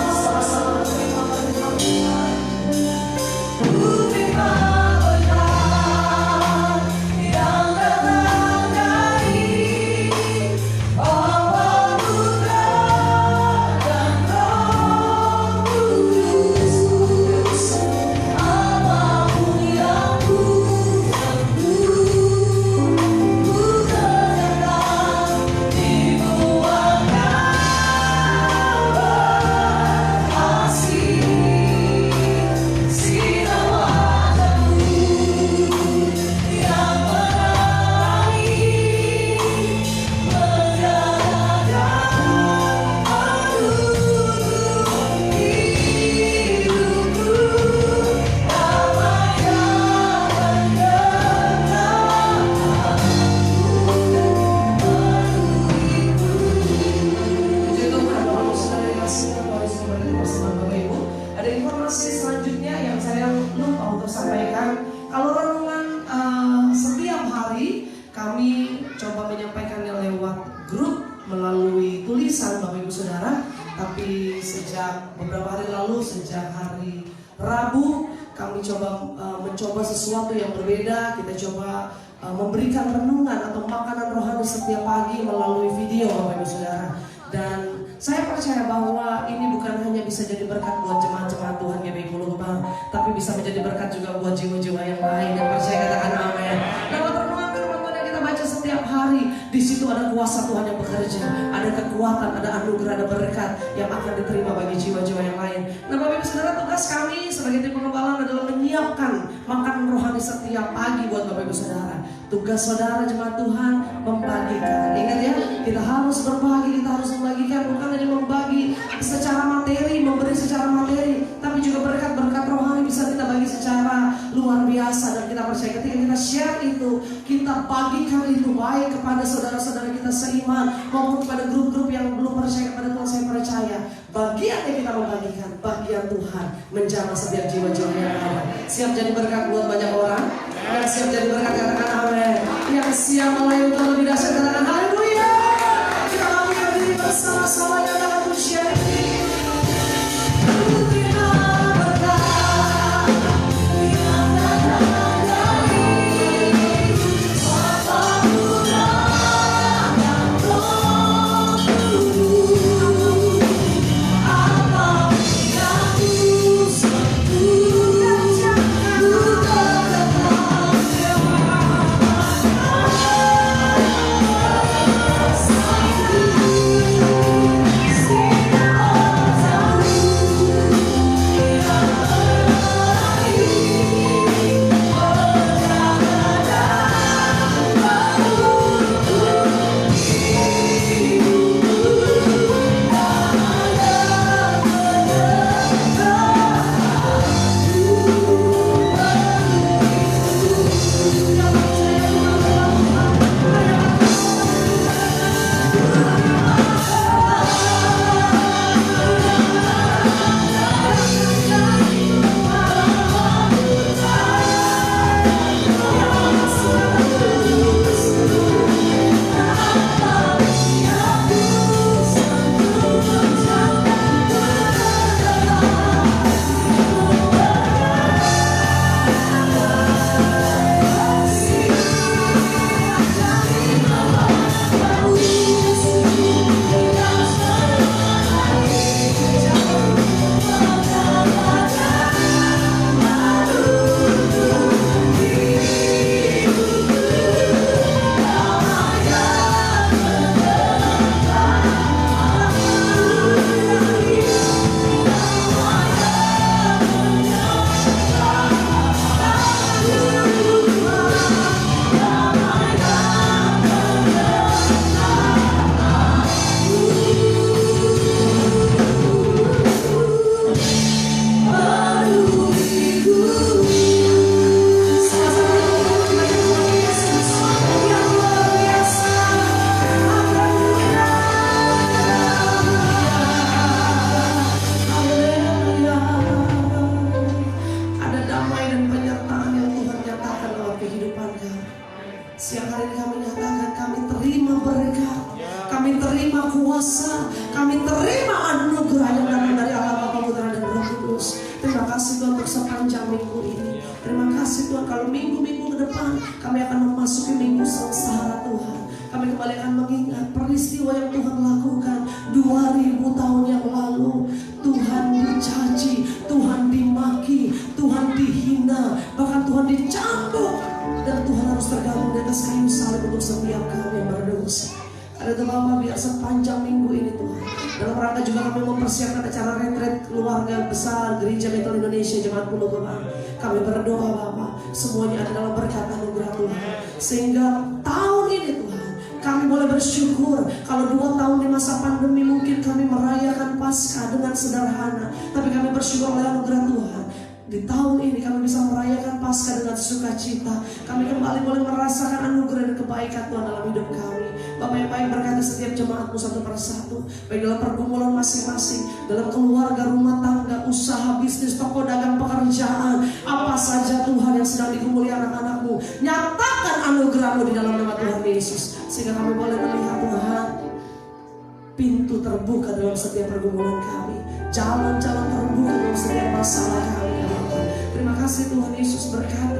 Sama-sama terima berkat Tuhan. Ku terima berkat yang datang dari Bapa, Putra, dan Roh Kudus. Apapun yang ku tempuh, ku kerjakan dibuatkan berhasil. Sinar wajah-Mu yang menerangi menjadi penutup hidupku, damai dan Puji Tuhan, Bapak saudara yang kasih Tuhan, seperti persembahan Bapak Ibu. Ada informasi selanjutnya yang saya lupa untuk sampaikan. Kalau renungan setiap hari kami coba menyampaikannya lewat grup melalui tulisan Bapak Ibu Saudara. Tapi sejak beberapa hari lalu, sejak hari Rabu, kami mencoba sesuatu yang berbeda. Kita coba memberikan renungan atau makanan rohani setiap pagi melalui video Bapak Ibu Saudara. Dan saya percaya bahwa ini bukan hanya bisa jadi berkat buat jemaat-jemaat Tuhan GBI Pulau Gebang, tapi bisa menjadi berkat juga buat jiwa-jiwa yang lain. Yang percaya katakan amin. Lewat renungan firman Tuhan yang kita baca setiap hari, di situ ada kuasa Tuhan yang bekerja, ada kekuatan, ada anugerah, ada berkat yang akan diterima bagi jiwa-jiwa yang lain. Nah, Bapak Ibu Saudara, tugas kami sebagai tim pengembalaan adalah menyiapkan makanan rohani setiap pagi buat Bapak Ibu Saudara. Tugas saudara jemaat Tuhan membagikan. Ingat ya, kita harus berbagi, kita harus membagikan. Bukan hanya membagi secara materi, memberi secara materi, tapi juga berkat-berkat rohani bisa kita bagi secara luar biasa. Dan kita percaya ketika kita share itu, kita bagikan itu baik kepada saudara-saudara kita seiman maupun kepada grup-grup yang belum percaya kepada Tuhan. Saya percaya bagian yang kita membagikan, bagian Tuhan menjamah setiap jiwa-jiwa yang ada. Siap jadi berkat buat banyak orang. Yang siap jadi berkat katakan amin. Yang siap melayani lebih dahsyat katakan haleluya. Kita mau berdiri bersama-sama dalam pujian ini. Terima berkat yang datang dari Bapa Putra dan Roh Kudus. Apapun yang ku sentuh, ku tetap Siang hari ini kami nyatakan kami terima berkat, kami terima kuasa, kami terima anugerah yang datang dari Allah Bapa, Putra dan Roh Kudus. Terima kasih Tuhan untuk sepanjang minggu ini. Terima kasih Tuhan kalau minggu-minggu ke depan kami akan memasuki minggu sengsara Tuhan. Kami kembali akan mengingat peristiwa yang Tuhan lakukan 2000 tahun yang lalu. Tuhan dicaci, Tuhan dimaki, Tuhan dihina, bahkan Tuhan dicambuk. Dan Tuhan harus tergabung di atas kayu salib untuk setiap kami yang berdosa. Ada Bapak biar sepanjang minggu ini Tuhan. Dalam rangka juga kami mempersiapkan acara retret keluarga besar Gereja Betel Indonesia Jemaat Pulau Gebang. Kami berdoa Bapak, semuanya ada dalam berkat anugerah Tuhan. Sehingga tahun ini Tuhan, kami boleh bersyukur kalau 2 tahun di masa pandemi mungkin kami merayakan Paskah dengan sederhana. Tapi kami bersyukur oleh anugerah Tuhan. Di tahun ini kami bisa merayakan Paskah dengan sukacita. Kami kembali boleh merasakan anugerah dan kebaikan Tuhan dalam hidup kami. Bapak yang baik, berkati setiap jemaatmu satu persatu, baik dalam pergumulan masing-masing, dalam keluarga, rumah tangga, usaha, bisnis, toko dagang, pekerjaan, apa saja Tuhan yang sedang digumuli anak-anakmu. Nyatakan anugerahmu di dalam nama Tuhan Yesus, sehingga kami boleh melihat Tuhan pintu terbuka dalam setiap pergumulan kami, jalan-jalan terbuka dalam setiap masalah kami. Terima kasih Tuhan Yesus, berkati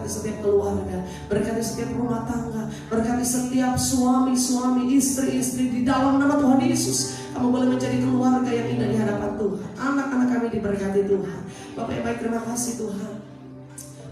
setiap keluarga, berkati setiap rumah tangga, berkati setiap suami-suami, istri-istri di dalam nama Tuhan Yesus. Kamu boleh menjadi keluarga yang indah di hadapan Tuhan. Anak-anak kami diberkati Tuhan. Bapak yang baik, terima kasih Tuhan.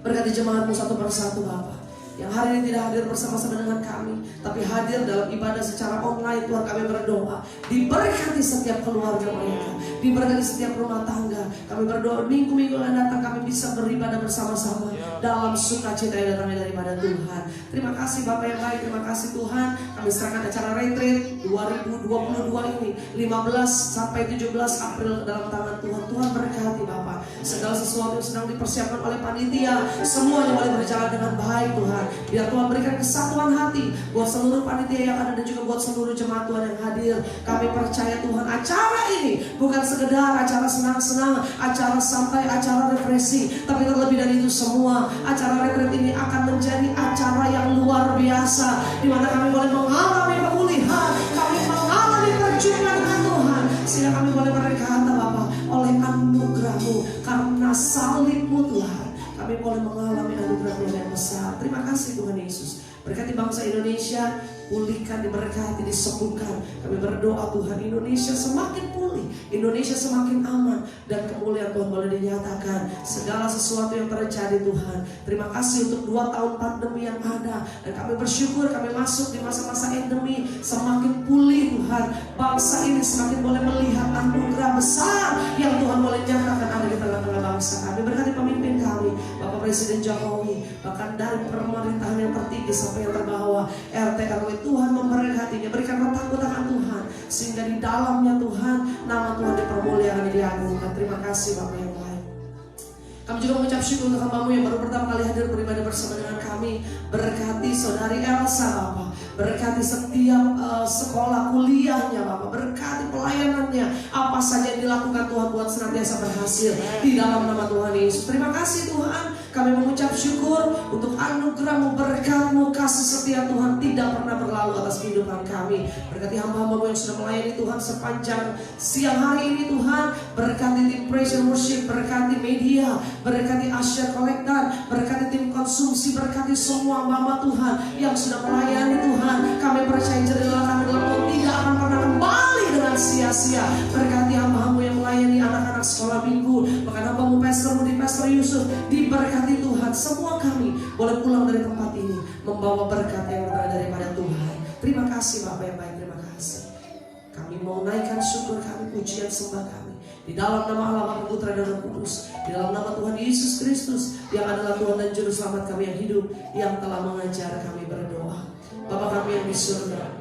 Berkati jemaatmu satu persatu Bapak. yang hari ini tidak hadir bersama-sama dengan kami, tapi hadir dalam ibadah secara online. Tuhan, kami berdoa diberkati setiap keluarga mereka, diberkati setiap rumah tangga. Kami berdoa minggu-minggu yang datang kami bisa beribadah bersama-sama dalam sukacita yang datang daripada Tuhan. Terima kasih Bapak yang baik, terima kasih Tuhan. Kami serahkan acara retreat 2022 ini 15 sampai 17 April dalam tangan Tuhan. Tuhan berkati Bapak, segala sesuatu yang sedang dipersiapkan oleh panitia, semuanya boleh berjalan dengan baik Tuhan. Biar Tuhan berikan kesatuan hati buat seluruh panitia yang ada dan juga buat seluruh jemaat Tuhan yang hadir. Kami percaya Tuhan, acara ini bukan sekedar acara senang-senang, acara santai, acara refreshing, tapi terlebih dari itu semua, acara retreat ini akan menjadi acara yang luar biasa, di mana kami boleh mengalami pemulihan, kami mengalami perjumpaan dengan Tuhan, sehingga kami boleh berkata Bapa, oleh anugerah-Mu, karena salib-Mu Tuhan, kami boleh mengalami anugerah-Mu yang besar. Terima kasih Tuhan Yesus. Berkati bangsa Indonesia, pulihkan, diberkati, disembuhkan. Kami berdoa Tuhan, Indonesia semakin pulih, Indonesia semakin aman, dan kemuliaan Tuhan boleh dinyatakan. Segala sesuatu yang terjadi Tuhan, terima kasih untuk 2 tahun pandemi yang ada, dan kami bersyukur kami masuk di masa-masa endemi, semakin pulih Tuhan. Bangsa ini semakin boleh melihat anugerah besar yang Tuhan boleh nyatakan ada di tengah-tengah bangsa kami. Berkati pemimpin kami, Bapak Presiden Jokowi, bahkan dari pemerintahan yang tertinggi sampai yang terbawah, RT RW, Tuhan memberkatinya, berikan ketakutan Tuhan, sehingga di dalamnya Tuhan, nama Tuhan dipermuliakan, diagungkan. Terima kasih Bapak yang baik. Kami juga mengucap syukur untuk hamba-Mu yang baru pertama kali hadir beribadah bersama dengan kami. Berkati saudari Elsa Bapak, berkati setiap sekolah kuliahnya Bapak, berkati pelayanannya, apa saja yang dilakukan Tuhan buat senantiasa berhasil di dalam nama Tuhan Yesus. Terima kasih Tuhan, kami mengucap syukur untuk anugerah-Mu, berkat-Mu, kasih setia Tuhan tidak pernah berlalu atas kehidupan kami. Berkati hamba-hamba-Mu yang sudah melayani Tuhan sepanjang siang hari ini Tuhan, berkati tim praise and worship, berkati media, berkati Asia Kolektor, berkati tim konsumsi, berkati semua hamba Tuhan yang sudah melayani Tuhan. Kami percaya jadilah kami dalam Tuhan tidak akan pernah kembali dengan sia-sia. Berkati hamba-hamba yang melayani anak-anak sekolah minggu, bahkan hamba-Mu Pastor Budi, Pastor Yusuf, diberkati Tuhan. Semua kami boleh pulang dari tempat ini membawa berkat yang datang daripada Tuhan. Terima kasih Bapak yang baik, terima kasih. Kami mau naikkan syukur kami, pujian sembah kami di dalam nama Allah Bapa, Putra dan Roh Kudus, di dalam nama Tuhan Yesus Kristus yang adalah Tuhan dan Juru Selamat kami yang hidup, yang telah mengajar kami berdoa. Bapa kami yang di surga,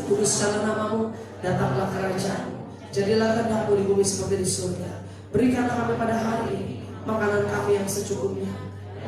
kuduskanlah nama-Mu, datanglah kerajaan-Mu, jadilah kehendak-Mu di bumi seperti di surga. Berikanlah kami pada hari ini makanan kami yang secukupnya.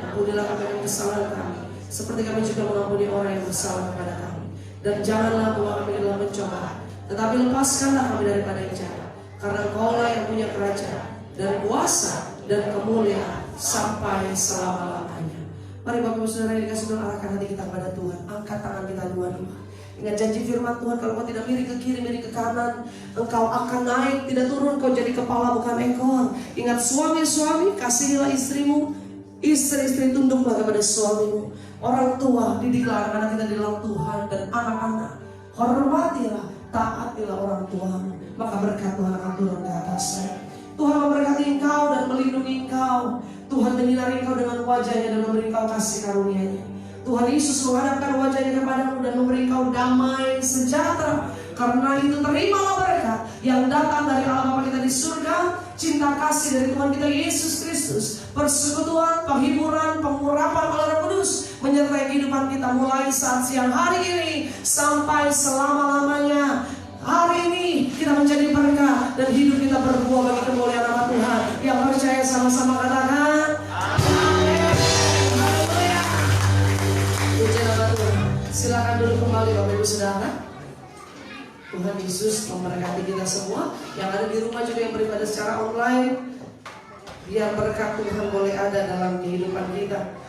Ampunilah kami yang kesalahan kami, seperti kami juga mengampuni orang yang bersalah kepada kami. Dan janganlah bawa kami dalam pencobaan, tetapi lepaskanlah kami daripada yang jahat. Karena Engkau-lah yang punya kerajaan dan kuasa dan kemuliaan sampai selama-lamanya. Mari Bapak Ibu Saudara yang dikasih Tuhan, arahkan hati kita kepada Tuhan. Angkat tangan kita dua-dua. Ingat janji firman Tuhan, kalau kau tidak miring ke kiri, miring ke kanan, engkau akan naik, tidak turun, kau jadi kepala bukan ekor. Ingat suami-suami, kasihilah istrimu, istri-istri tunduklah kepada suamimu. Orang tua, didiklah anak-anak kita di dalam Tuhan, dan anak-anak hormatilah, taatilah orang tuamu, maka berkat Tuhan akan turun ke atasmu. Tuhan memberkati engkau dan melindungi engkau. Tuhan menyinari engkau dengan wajahnya dan memberi engkau kasih karunia-Nya. Tuhan Yesus menghadapkan wajahnya kepadamu dan memberi engkau damai sejahtera. Karena itu terimalah berkat yang datang dari Allah Bapa kita di surga, cinta kasih dari Tuhan kita Yesus Kristus, persekutuan, penghiburan, pengurapan oleh Roh Kudus menyertai kehidupan kita mulai saat siang hari ini sampai selama-lamanya. Hari ini kita menjadi berkat dan hidup kita berbuah bagi kemuliaan nama Tuhan. Yang percaya sama-sama katakan amin. Haleluya. Puji nama Tuhan. Silakan duduk kembali Bapak Ibu Saudara. Tuhan Yesus memberkati kita semua. Yang ada di rumah juga yang beribadah secara online, biar berkat Tuhan boleh ada dalam kehidupan kita.